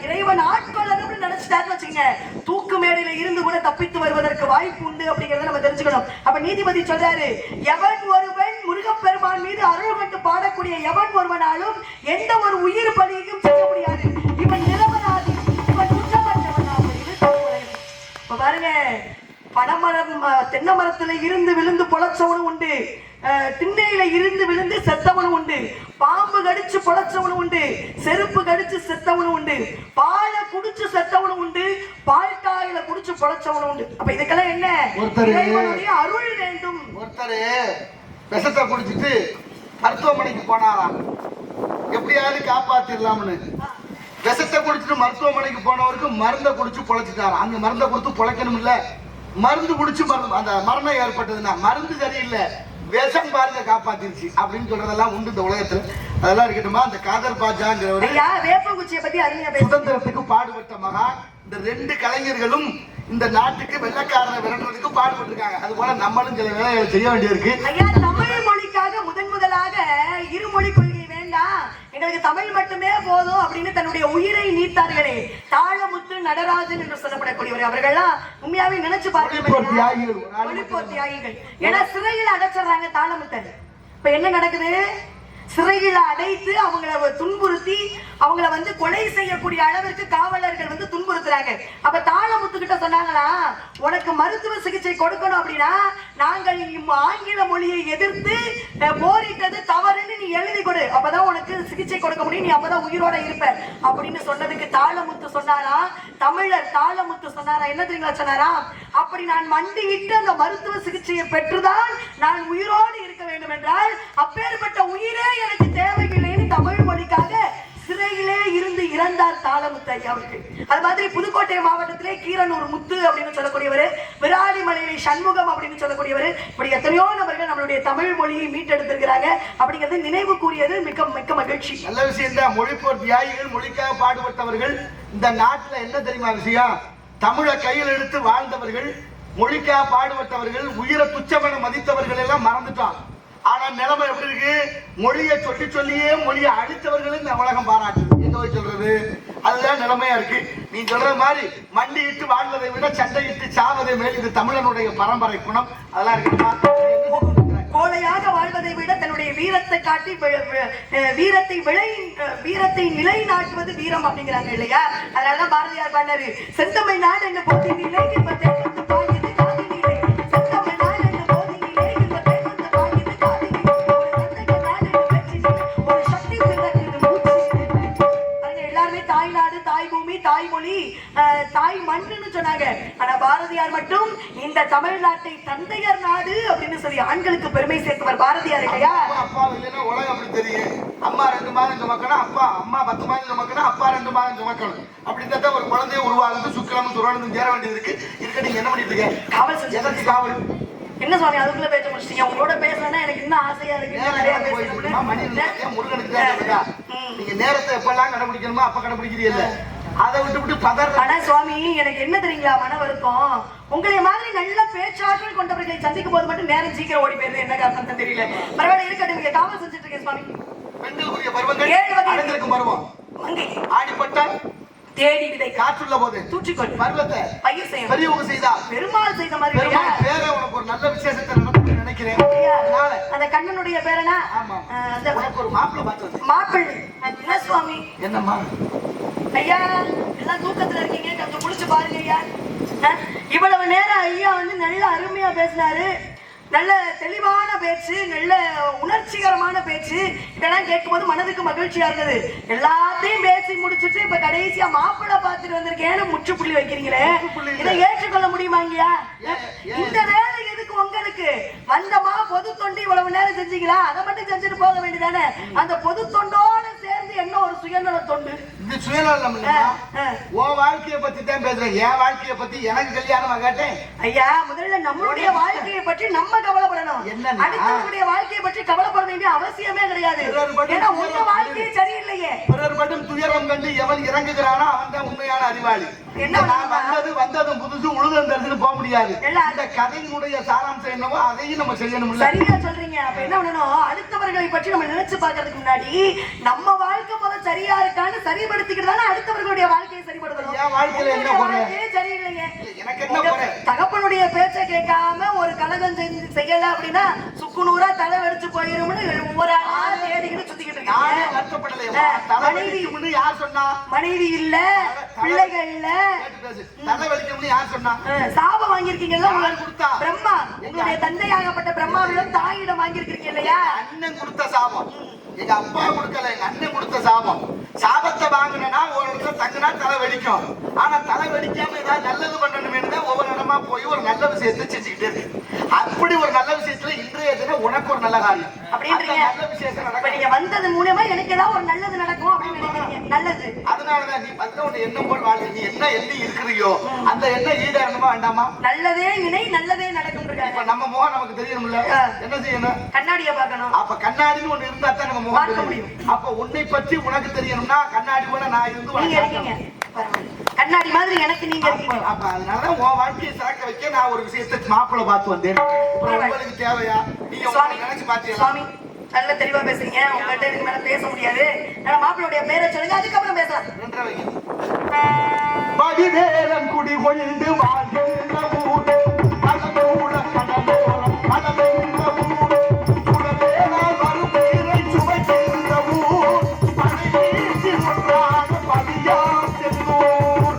இறைவன் ஆட்கொள்ளணும்னு நினைச்சிட்டாருன்னு வச்சுக்கோங்க, தூக்கு மேடையில இருந்து கூட தப்பித்து வருவதற்கு வாய்ப்பு உண்டு அப்படிங்கறத நம்ம தெரிஞ்சுக்கணும். அப்ப நீதிபதி சொல்றாரு, எவன் ஒருவன் முருகப்பெருமான் மீது அருள் கண்டு பாடக்கூடிய எவன் ஒருவனாலும் எந்த ஒரு உயிர் பலியையும் செய்ய முடியாது. இவன் நிரபராதி, இவன் குற்றமற்றவன் அப்படின்னு. இப்ப பாருங்க, பனைமரம் தென்னை மரத்துல இருந்து விழுந்து பொழைச்சவனும் உண்டு, திண்ணையில இருந்து விழுந்து செத்தவனும் உண்டு, பாம்பு கடிச்சு பொழைச்சவனும் உண்டு, செருப்பு கடிச்சு செத்தவனும் உண்டு, பாலை குடிச்சு செத்தவனும் உண்டு, பால் காயில குடிச்சு பொழைச்சவனும் உண்டு. அப்ப இதுக்கெல்லாம் என்ன? இறைவனுடைய அருள் வேண்டும். ஒருத்தரு விஷத்தை குடிச்சிட்டு மருத்துவமனைக்கு போனாராம், எப்படியாவது காப்பாத்திடலாம்னு. விஷத்தை குடிச்சிட்டு மருத்துவமனைக்கு போனவருக்கு மருந்தை குடிச்சு பொழைச்சிட்டாராம். அந்த மருந்தை கொடுத்து பொழைக்கணும் இல்ல, மருந்து குடிச்சு அந்த மரணம் ஏற்பட்டதுன்னா மருந்து சரியில்லை, விஷம் பாருங்க காப்பாத்திருச்சு அப்படின்னு சொல்றதெல்லாம் உண்டு இந்த உலகத்துல. அதெல்லாம் இருக்கட்டுமா, அந்த காதர் பாஜாங்கிறவர் வேப்பங்குச்சியை பத்தி அருமையா சுதந்திரத்துக்கு பாடுபட்ட மகா. இந்த ரெண்டு கலைஞர்களும் இந்த நாட்டுக்கு வெள்ளக்காரனை விரட்டுறதுக்கு பாடுபட்டிருக்காங்க. அது போல நம்மளும் சில வேலைகளை செய்ய வேண்டியிருக்கு. ஐயா, தமிழ் மொழிக்காக முதலாக இருமொழி கொள்கை வேண்டாம், எங்களுக்கு தமிழ் மட்டுமே போதும் அப்படின்னு தன்னுடைய உயிரை நீத்தார்களே தாளமுத்து நடராஜன் என்று சொல்லப்படக்கூடியவர். அவர்கள்லாம் உண்மையாவே நினைச்சு பார்க்க தியாகிகள். ஏன்னா சிறையில் அடைச்சிடறாங்க தாளமுத்தன். இப்ப என்ன நடக்குது? சிறையில் அடைத்து அவங்களை துன்புறுத்தி அவங்களை கொலை செய்யக்கூடிய அளவிற்கு காவலர்கள் துன்புறுத்துறாங்க. அப்ப தாளமுத்துக்கிட்ட சொன்னாங்களா, உனக்கு மருத்துவ சிகிச்சை கொடுக்கணும் அப்படின்னா நாங்கள் ஆங்கில மொழியை எதிர்த்து போரிட்டது தவறுன்னு நீ எழுதி கொடு, அப்பதான் உனக்கு சிகிச்சை கொடுக்க முடியும், நீ அப்பதான் உயிரோட இருப்ப அப்படின்னு சொன்னதுக்கு தாளமுத்து சொன்னாரா, தமிழர் தாளமுத்து சொன்னாரா, என்ன தெரியுங்களா சொன்னாரா, அப்படி நான் மண்டியிட்டு அந்த மருத்துவ சிகிச்சையை பெற்றுதான் நான் உயிரோடு இருக்க வேண்டும் என்றால் அப்பேற்பட்ட உயிரே எனக்கு தேவையில்லைன்னு தமிழ் மொழிக்காக சிறையிலே இருந்து இறந்தார் தாளமுத்து ஐயா அவர்கள். அது மாதிரி புதுக்கோட்டை மாவட்டத்திலே கீரனூர் முத்து அப்படின்னு சொல்லக்கூடியவர், விராலிமலையிலே சண்முகம் அப்படின்னு சொல்லக்கூடியவர், இப்படி எத்தனையோ நபர்கள் நம்மளுடைய தமிழ் மொழியை மீட்டெடுத்திருக்கிறாங்க. அப்படிங்கிறது நினைவு கூறியது மிக்க மிக்க மகிழ்ச்சி. நல்ல விஷயம் தான். மொழிப்போர் தியாகிகள், மொழிக்காக பாடுபட்டவர்கள். இந்த நாட்டுல என்ன தெரியுமா விஷயம்? தமிழை கையில் எடுத்து வாழ்ந்தவர்கள், மொழிக்காக பாடுபட்டவர்கள், உயிரை துச்சமென மதித்தவர்கள் எல்லாம் மறந்துட்டான். ஆனா நிலைமை எப்படி இருக்கு? மொழியை சொல்லி சொல்லியே மொழியை அழித்தவர்களும் இந்த உலகம் பாராட்டு. எங்க போய் சொல்றது? அதுதான் நிலைமையா இருக்கு. நீ சொல்ற மாதிரி மண்டியிட்டு வாழ்வதை விட சண்டையிட்டு சாவதை மேல் இது தமிழனுடைய பரம்பரை குணம். அதெல்லாம் இருக்கு. கோழையாக வாழ்வதை விட தன்னுடைய வீரத்தை காட்டி வீரத்தை நிலைநாட்டுவது வீரம் அப்படிங்கிறாங்க இல்லையா? அதனாலதான் பாரதியார் பண்ணாரு, செந்தமிழ் நாடு என்ன போட்டி நிலை தாய் மண்ணுன்னு சொன்னாங்க. ஆனா பாரதியார் மட்டும் இந்த தமிழ்நாட்டை தந்தையர் நாடு அப்படின்னு சொல்லி ஆண்களுக்கு பெருமை சேர்த்தவர் பாரதியார் இல்லையா? அப்பா இல்லைன்னா உலகம் அப்படி தெரியும். அம்மா 2 மாதம் சுமக்கணும், அப்பா அம்மா 10 மாதம் சுமக்கணும், அப்பா 2 மாதம் சுமக்கணும். அப்படி தான் ஒரு குழந்தைய உருவாகுது. சுக்கிரமும் சுரோனமும் சேர வேண்டியது இருக்கு. இருக்க நீங்க என்ன பண்ணிட்டு இருக்கீங்க? காவல் செஞ்சு எதற்கு காவல்? என்ன சுவாமி அதுக்குள்ள பேச முடிச்சிட்டீங்க? உங்களோட பேசணும்னா எனக்கு இன்னும் ஆசையா இருக்கு. முருகனுக்கு நீங்க நேரத்தை எப்பெல்லாம் கடைபிடிக்கணுமோ அப்ப கடைபிடிக்கிறீங்க. அதை விட்டு பதற. ஆனா சுவாமி எனக்கு என்ன தெரியுங்களா மன வருத்தம், உங்களை மாதிரி நல்ல பேச்சாற்றல் கொண்டவர்களை சந்திக்கும் போது மட்டும் நேரம் சீக்கிரம் ஓடி போயிருது. என்ன காரணம் தெரியல. பரவாயில்ல இருக்கட்டும். நீங்க காவல் செஞ்சுட்டு இருக்கேன் சுவாமி. பெண்களுக்குரிய பருவங்கள் 7 வகை பருவம். மங்கை, ஆடிப்பட்டம், தேடி விதை, காற்றுள்ள போது தூற்றிக்கொள், பருவத்தை பயிர் செய்யும், பெரியவங்க செய்தா பெருமாள் செய்த மாதிரி. பெருமாள் பேர உனக்கு ஒரு நல்ல விசேஷத்தை நடந்து நினைக்கிறேன். அந்த கண்ணனுடைய பேரனா? ஆமா. அந்த உனக்கு ஒரு மாப்பிள்ளை பார்த்து மாப்பிள்ளை. என்ன சுவாமி? என்னம்மா ஐயா எல்லாம் தூக்கத்துல இருக்கீங்க, கொஞ்சம் முடிச்சு பாருங்க ஐயா. இவ்வளவு நேரம் ஐயா வந்து நல்ல அருமையா பேசினாரு. நல்ல தெளிவான பேச்சு, நல்ல உணர்ச்சிகரமான பேச்சு. இதெல்லாம் கேட்கும்போது மனதுக்கு மகிழ்ச்சியா இருந்தது. எல்லாத்தையும் பேசி முடிச்சுட்டு இப்ப கடைசியா மாப்பிள்ளை பார்த்துட்டு வந்திருக்கேன்னு முற்றுப்புள்ளி வைக்கிறீங்களே, இதை ஏற்றுக்கொள்ள முடியுமாங்கயா? இந்த வேலை எதுக்கு உங்களுக்கு? வந்தமா பொது தொண்டு இவ்வளவு நேரம் செஞ்சீங்களா? அதை மட்டும் செஞ்சுட்டு போக வேண்டியதானே? அந்த பொது தொண்டோட சேர்ந்து என்ன ஒரு சுயநல தொண்டு? இது சுயநலம் இல்லையா? உன் வாழ்க்கையை பத்தி தான் பேசுறேன். என் வாழ்க்கையை பத்தி எனக்கு கல்யாணம் கேட்டேன். ஐயா முதல்ல நம்மளுடைய வாழ்க்கையை பற்றி நம்ம கவலைப்படணும். அடுத்தவங்களுடைய வாழ்க்கையை பற்றி கவலைப்பட வேண்டிய அவசியமே கிடையாது. ஏன்னா உங்க வாழ்க்கையே சரியில்லையே. பிறர் மட்டும் துயரம் கண்டு எவன் இறங்குகிறானோ அவன் தான் உண்மையான அறிவாளி. என்ன வந்ததும் புதுசு உழுதும் தெரிஞ்சுட்டு போக முடியாது. இந்த கதையினுடைய சாராம்சம் என்னவோ அதையும் நம்ம செய்யணும். சரியா சொல்றீங்க. அப்ப என்ன பண்ணணும்? அடுத்தவர்களை பற்றி நம்ம நினைச்சு பார்க்கறதுக்கு முன்னாடி நம்ம வாழ்க்கை முதல்ல சரியா இருக்கான்னு சரிபடுத்திக்கிட்டு அடுத்தவர்களுடைய வாழ்க்கையை சரிபடுத்தணும். என் வாழ்க்கையில என்ன குறை? சரியில்லைங்க. எனக்கு என்ன குறை? தகப்பனுடைய பேச்சை கேட்காம ஒரு கலகம் செய்யல அப்படின்னா சுக்குநூறா தலை வெடிச்சு போயிரும்னு ஒவ்வொரு ஆள் தேடிக்கிட்டு சுத்திக்கிட்டு இருக்காங்க. மனைவி யார் சொன்னா? மனைவி இல்ல, பிள்ளைகள் இல்ல. தலை வெடிக்கணும்னு யார் சொன்னா? சாபம் வாங்கியிருக்கீங்கல்ல உங்களுக்கு கொடுத்தா பிரம்மா. உங்களுடைய தந்தையாகப்பட்ட பிரம்மாவிடம் தாயிடம் வாங்கியிருக்கீங்க இல்லையா? அண்ணன் கொடுத்த சாபம். எங்க அப்பா கொடுக்கல, எங்க அண்ணன் கொடுத்த சாபம். சாபத்தை வாங்கினா ஒரு இடத்துல தங்கினா தலை வெடிக்கும். ஆனா தலை வெடிக்காம ஏதாவது நல்லது பண்ணணுமே தான் ஒவ்வொரு இடமா போய் ஒரு நல்ல விஷயத்தை செஞ்சுக்கிட்டே இருக்கு. அப்படி ஒரு நல்ல விஷயத்துல இன்றைய தினம் உனக்கு ஒரு நல்ல காரியம் அப்படின்றீங்க. நல்ல விஷயத்தை நடக்கும். நீங்க வந்தது மூலமா எனக்கு ஏதாவது ஒரு நல்லது நடக்கும் அப்படின்னு நினைக்கிறீங்க. நல்லது. அதனாலதான் நீ வந்து உன்னை எண்ணம் போல் வாழ்க்கை நீ என்ன எண்ணி இருக்கிறியோ அந்த எண்ணம் ஈடேறணுமா வேண்டாமா? நல்லதே நினை நல்லதே நடக்கும். இப்ப நம்ம முகம் நமக்கு தெரியணும்ல, என்ன செய்யணும்? கண்ணாடியை பார்க்கணும். அப்ப கண்ணாடின்னு ஒண்ணு இருந்தா தான் நம்ம முகம் பார்க்க முடியும். அப்ப உன்னை பற்றி உனக்கு தெரியணும்னா கண்ணாடி போல நான் இருந்து கண்ணாடி மாதிரி எனக்கு நீங்க இருக்கீங்க. அப்ப அதனால உன் வாழ்க்கையை சிறக்க வைக்க நான் ஒரு விஷயத்தை மாப்பிள்ளை பார்த்து வந்தேன். உங்களுக்கு தேவையா? நீங்க நினைச்சு பாத்தீங்க சுவாமி. நல்ல தெளிவா பேசுறீங்க. உங்கள்கிட்ட இதுக்கு மேல பேச முடியாது. மாப்பிள்ளையுடைய பேரை சொல்லுங்க, அதுக்கப்புறம் பேசலாம். பதிவேலம் குடி கொண்டு வாழ்கின்ற ஊர் அலமூல கடலோரம் அலமேந்த ஊர் குடவேலா மறுபீரை சுவைக்கின்ற ஊர் படைவீசி ஒன்றாக பதியாம் சென்றூர்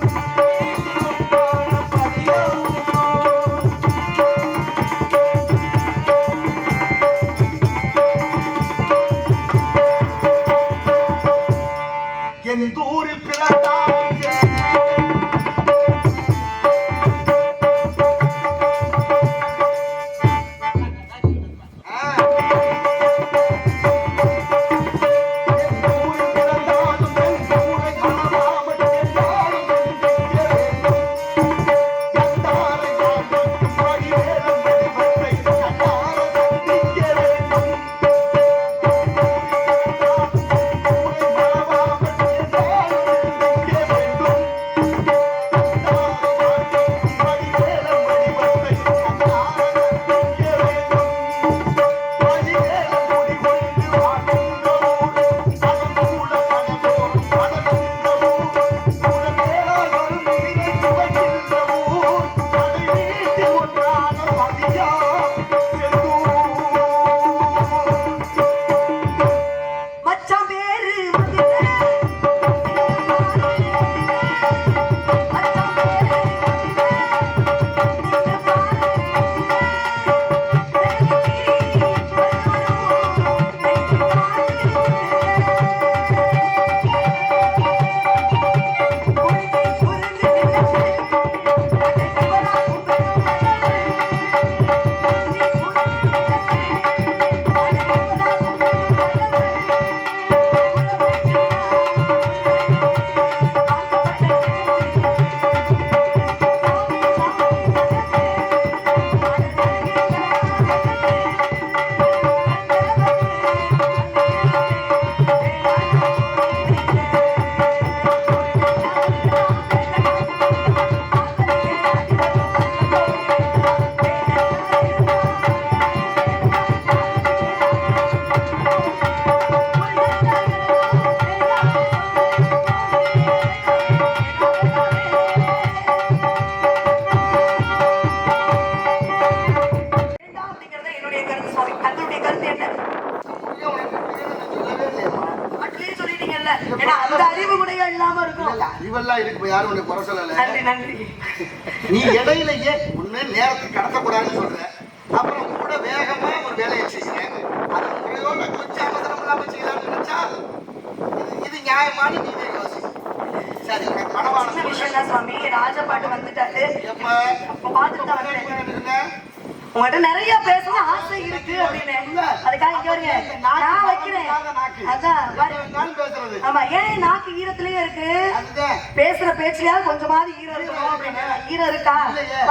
என் தூரில் பிறந்தாய் இருக்கும்ல. ஏன்னா அந்த அறிவு கூட இல்லாம இருக்கும். அறிவெல்லாம் இருக்கு, யாரும் உன்னை குறை சொல்லல. நன்றி நன்றி. நீ இடையிலேயே ஒண்ணு நேரத்துக்கு கடத்தக்கூடாதுன்னு சொல்ற, அப்புறம் கூட வேகமா ஒரு வேலையை செய்கிறேன். அது முறையோட கொஞ்சம் அவசரம் இல்லாம செய்யலாம்னு நினைச்சா இது நியாயமான நீங்க யோசி. சரி, பணவான விஷயம் தான் சுவாமி. ராஜபாட்டு வந்துட்டாரு. அப்ப பாத்துட்டு தான் வந்தேன். உங்கள்கிட்ட நிறைய பேசணும் ஆசை இருக்கு அப்படின்னு. அதுக்காக இங்க வருங்க, நான் வைக்கிறேன். அதான் ஆமா, ஏன் நாக்கு ஈரத்திலேயே இருக்கு, பேசுற பேச்சுலயாவது கொஞ்சமாவது ஈரம் இருக்கணும் அப்படின்னு. ஈரம் இருக்கா?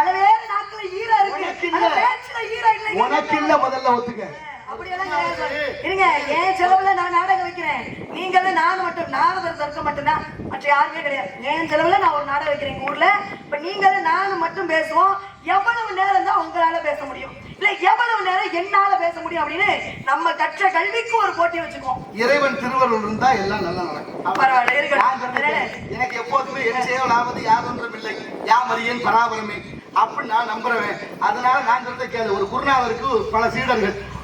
பலவேறு நாக்குல ஈரம் இருக்கு, அந்த பேச்சுல ஈரம் இல்லை. உனக்கு இல்ல, முதல்ல ஒத்துக்க. அப்படியெல்லாம் கிடையாது. இருங்க, என் செலவுல நான் நாடகம் வைக்கிறேன். நீங்களே நான் மட்டும் நாரதர் தர்க்க மட்டும்தான், மற்ற யாருமே கிடையாது. என் செலவுல நான் ஒரு நாடகம் வைக்கிறேன் எங்க ஊர்ல. இப்ப நீங்களே நானும் மட்டும் பேசுவோம். எவ்வளவு நேரம் தான் உங்களால பேச முடியும், இல்ல எவ்வளவு நேரம் என்னால பேச முடியும் அப்படின்னு நம்ம கற்ற கல்விக்கு ஒரு போட்டி வச்சுக்குவோம். இறைவன் திருவருள் இருந்தா எல்லாம் நல்லா நடக்கும். பரவாயில்ல, எனக்கு எப்போதுமே என் செயலாவது யாதொன்றும் இல்லை, யாமறியேன் பராபரமே அப்படின்னு நான் நம்புறேன். அதனால நான் சொல்றத கேளு. ஒரு குருநாதருக்கு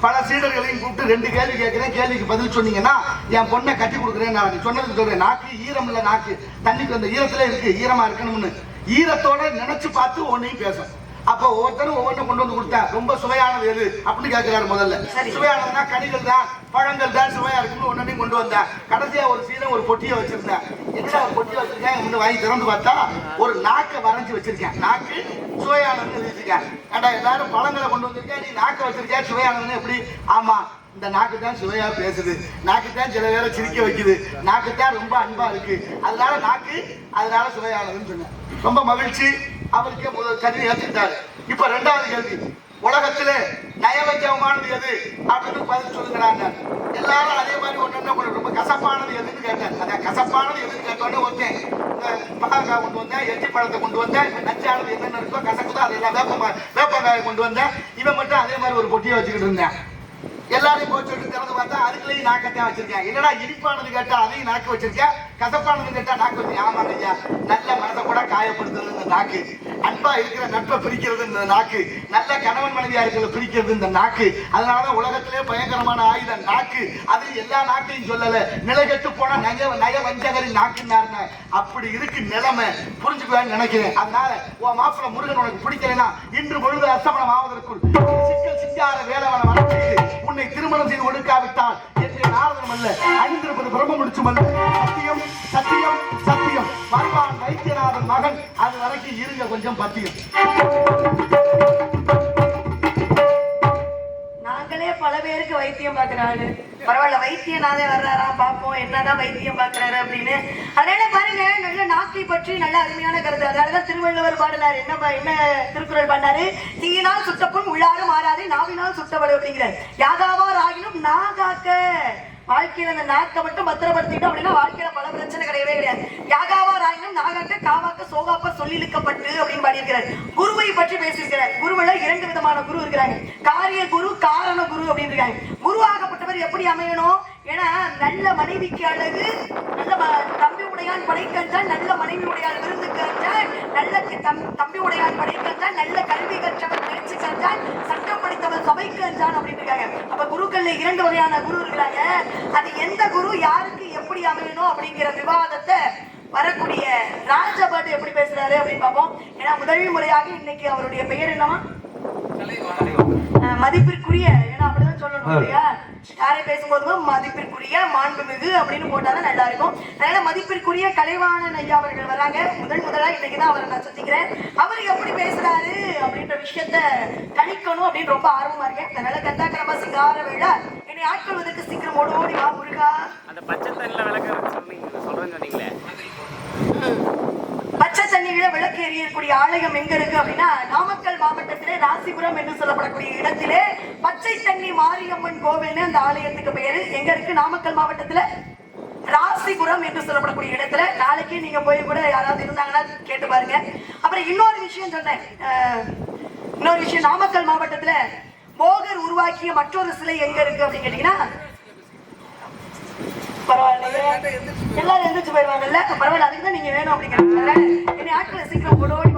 பல சீடர்களையும் கூப்பிட்டு 2 கேள்வி கேட்கிறேன். கேள்விக்கு பதில் சொன்னீங்கன்னா என் பொண்ணை கட்டி கொடுக்குறேன். நான் சொன்னது சொல்றேன். நாக்கு ஈரம் இல்ல, நாக்கு தண்ணிக்கு அந்த ஈரத்துல இருக்கு, ஈரமா இருக்கணும்னு. ஈரத்தோட நினைச்சு பார்த்து ஒன்னையும் பேசும். அப்போ ஒவ்வொருத்தரும் ஒவ்வொன்றும் கொண்டு வந்து கொடுத்தா ரொம்ப சுவையானது எது அப்படின்னு கேட்கிறாரு. முதல்ல சுவையானதுன்னா கனிகள் தான், பழங்கள் தான் சுவையா இருக்குன்னு ஒன்னையும் கொண்டு வந்தேன். கடைசியா ஒரு சீரம் ஒரு பொட்டியை வச்சிருந்தேன். என்ன ஒரு பொட்டியை வச்சிருக்கேன், இன்னும் வாங்கி திறந்து பார்த்தா ஒரு நாக்கை வரைஞ்சி வச்சிருக்கேன். நாக்கு சுவையானதுன்னு எழுதிருக்கேன். ஏண்டா எல்லாரும் பழங்களை கொண்டு வந்திருக்கேன், நீ நாக்கை வச்சிருக்கேன் சுவையானதுன்னு எப்படி? ஆமா, இந்த நாக்கு தான் சுவையா பேசுது, நாக்கு தான் சில பேரை சிரிக்க வைக்குது, நாக்கு தான் ரொம்ப அன்பா இருக்கு, அதனால நாக்கு அதனால சுவையானதுன்னு சொன்னேன். ரொம்ப மகிழ்ச்சி. அவருக்கு முதல் கல்வி ஏற்றுக்கிட்டாரு. இப்ப 2வது கேள்வி, உலகத்திலே நயவஞ்சகமானது எது அப்படின்னு பதில் சொல்லுங்கிறாங்க. எல்லாரும் அதே மாதிரி ஒண்ணு ரொம்ப கசப்பானது எதுன்னு கேட்டேன். அதான் கசப்பானது எதுன்னு கேட்டோன்னே ஒருத்தன் பகாக்காய் கொண்டு வந்தேன், எச்சி பழத்தை கொண்டு வந்தேன், நச்சானது என்னென்ன இருக்கோ கசக்குதோ அதெல்லாம் வேப்பங்காயை கொண்டு வந்தேன். இவன் மட்டும் அதே மாதிரி ஒரு பொட்டியை வச்சுக்கிட்டு இருந்தேன். எல்லாரையும் போய் சொல்லிட்டு திறந்து பார்த்தா அதுக்குள்ளேயும் நாக்கத்தான் வச்சிருக்கேன். என்னடா இனிப்பானது கேட்டா அதையும் நாக்கு வச்சிருக்கேன், கசப்பானது கேட்டா நாக்கு வச்சிருக்கேன். ஆமாங்க ஐயா, நல்ல மனதை கூட காயப்படுத்துறது இந்த நாக்கு, அன்பா இருக்கிற நட்பை பிரிக்கிறது இந்த நாக்கு, நல்ல கணவன் மனைவியா இருக்கிறத பிரிக்கிறது இந்த நாக்கு. அதனாலதான் உலகத்திலே பயங்கரமான ஆயுதம் நாக்கு. அது எல்லா நாக்கையும் சொல்லல, நிலைகட்டு போன நய வஞ்சகரின் நாக்குன்னாருங்க. அப்படி இருக்கு நிலைமை, புரிஞ்சுக்குவான்னு நினைக்கிறேன். அதனால உன் மாப்பிள்ள முருகன் உனக்கு பிடிக்கலைன்னா இன்று பொழுது அஸ்தமனம் ஆவதற்குள் சிக்கல் சிங்கார வேலவன வளர்ச்சி உன்னை திருமணம் செய்து ஒடுக்காவிட்டால் என்று நாரதம் அல்ல, அணிந்திருப்பது பிரம்ம முடிச்சும் அல்ல. சத்தியம் சத்தியம் சத்தியம். வருவான் வைத்தியநாதன் மகன், அது வரைக்கும் இருங்க கொஞ்சம் பத்தியம். நாங்களே பல பேருக்கு வைத்தியம் பார்க்கிறாரு. பரவாயில்ல, வைத்தியநாதே வர்றாரா பார்ப்போம் என்னதான் வைத்தியம் பார்க்கிறாரு அப்படின்னு. அதனால பாருங்க, நல்ல நாக்கை பற்றி நல்ல அருமையான கருத்து. அதனாலதான் திருவள்ளுவர் பாடினார். என்ன திருக்குறள் பண்ணாரு? தீயினால் சுட்டப்புண் உள்ளாரும் மாறாதே, நாவினால் சுட்டவடு அப்படிங்கிறார். யாகாவார் ஆகினும் நாகாக்க. வாழ்க்கையில அந்த நாக்கை மட்டும் பத்திரப்படுத்திட்டோம் அப்படின்னா வாழ்க்கையில பல பிரச்சனை கிடையவே கிடையாது. யாகாவார் ஆகினும் நாகாக்க காவாக்க சோகாப்ப சொல்லிழுக்கப்பட்டு அப்படின்னு பாடியிருக்கிறார். குருவை பற்றி பேசியிருக்கிறார். குருவுல 2 விதமான குரு இருக்கிறாங்க. காரிய குரு, காரண குரு அப்படின்னு இருக்காங்க. குருவாகப்பட்டவர் எப்படி அமையணும்? ஏன்னா நல்ல மனைவிக்கு அழகு, நல்ல தம்பி உடையான் படைக்கஞ்சான், நல்ல மனைவி உடையான் விருந்து கஞ்சான், நல்ல தம்பி உடையான் படைக்கஞ்சான், நல்ல கல்வி கற்றவன் பயிற்சி கஞ்சான், சட்டம் படித்தவன் சபை கஞ்சான் அப்படின்னு இருக்காங்க. அப்ப குருக்கள்ல 2 வகையான குரு இருக்கிறாங்க. அது எந்த குரு யாருக்கு எப்படி அமையணும் அப்படிங்கிற விவாதத்தை வரக்கூடிய ராஜபாட்டு எப்படி பேசுறாரு அப்படின்னு பார்ப்போம். ஏன்னா முதல் முறையாக இன்னைக்கு அவருடைய பெயர் என்னவா? மதிப்பிற்குரிய, ஏன்னா அப்படிதான் சொல்லணும் இல்லையா? யாரை பேசும்போதும் மதிப்பிற்குரிய, மாண்புமிகு அப்படின்னு போட்டாதான் நல்லா இருக்கும். அதனால மதிப்பிற்குரிய கலைவாணன் ஐயா அவர்கள் வராங்க. முதலா இன்னைக்குதான் அவரை நான் சந்திக்கிறேன். அவர் எப்படி பேசுறாரு அப்படின்ற விஷயத்த கணிக்கணும் அப்படின்னு ரொம்ப ஆர்வமா இருக்கேன். அதனால கந்தாக்கிரமா சிங்கார விழா என்னை ஆட்கொள்வதற்கு சீக்கிரம் ஓடி வா முருகா. அந்த பச்சை தண்ணில விளக்க சொல்றேன்னு சொன்னீங்களே, பச்சை தண்ணியில விளக்கு எரியக்கூடிய ஆலயம் எங்க இருக்கு அப்படின்னா நாமக்கல் மாவட்டத்திலே ராசிபுரம் என்று சொல்லப்படக்கூடிய இடத்திலே பச்சை தண்ணி மாரியம்மன் கோவில்னு அந்த ஆலயத்துக்கு பெயரு. எங்க இருக்கு? நாமக்கல் மாவட்டத்துல ராசிபுரம் என்று சொல்லப்படக்கூடிய இடத்துல. நாளைக்கு நீங்க போய் கூட யாராவது இருந்தாங்கன்னா கேட்டு பாருங்க. அப்புறம் இன்னொரு விஷயம் சொன்னேன். நாமக்கல் மாவட்டத்துல போகர் உருவாக்கிய மற்றொரு சிலை எங்க இருக்கு அப்படின்னு கேட்டீங்கன்னா, பரவாயில்ல எல்லாரும் எந்திரிச்சு போயிருவாங்கல்ல, பரவாயில்ல, அதுக்குதான் நீங்க வேணும் அப்படிங்கிறது. என்னை ஆட்களை சீக்கிரம் போடுவோம்.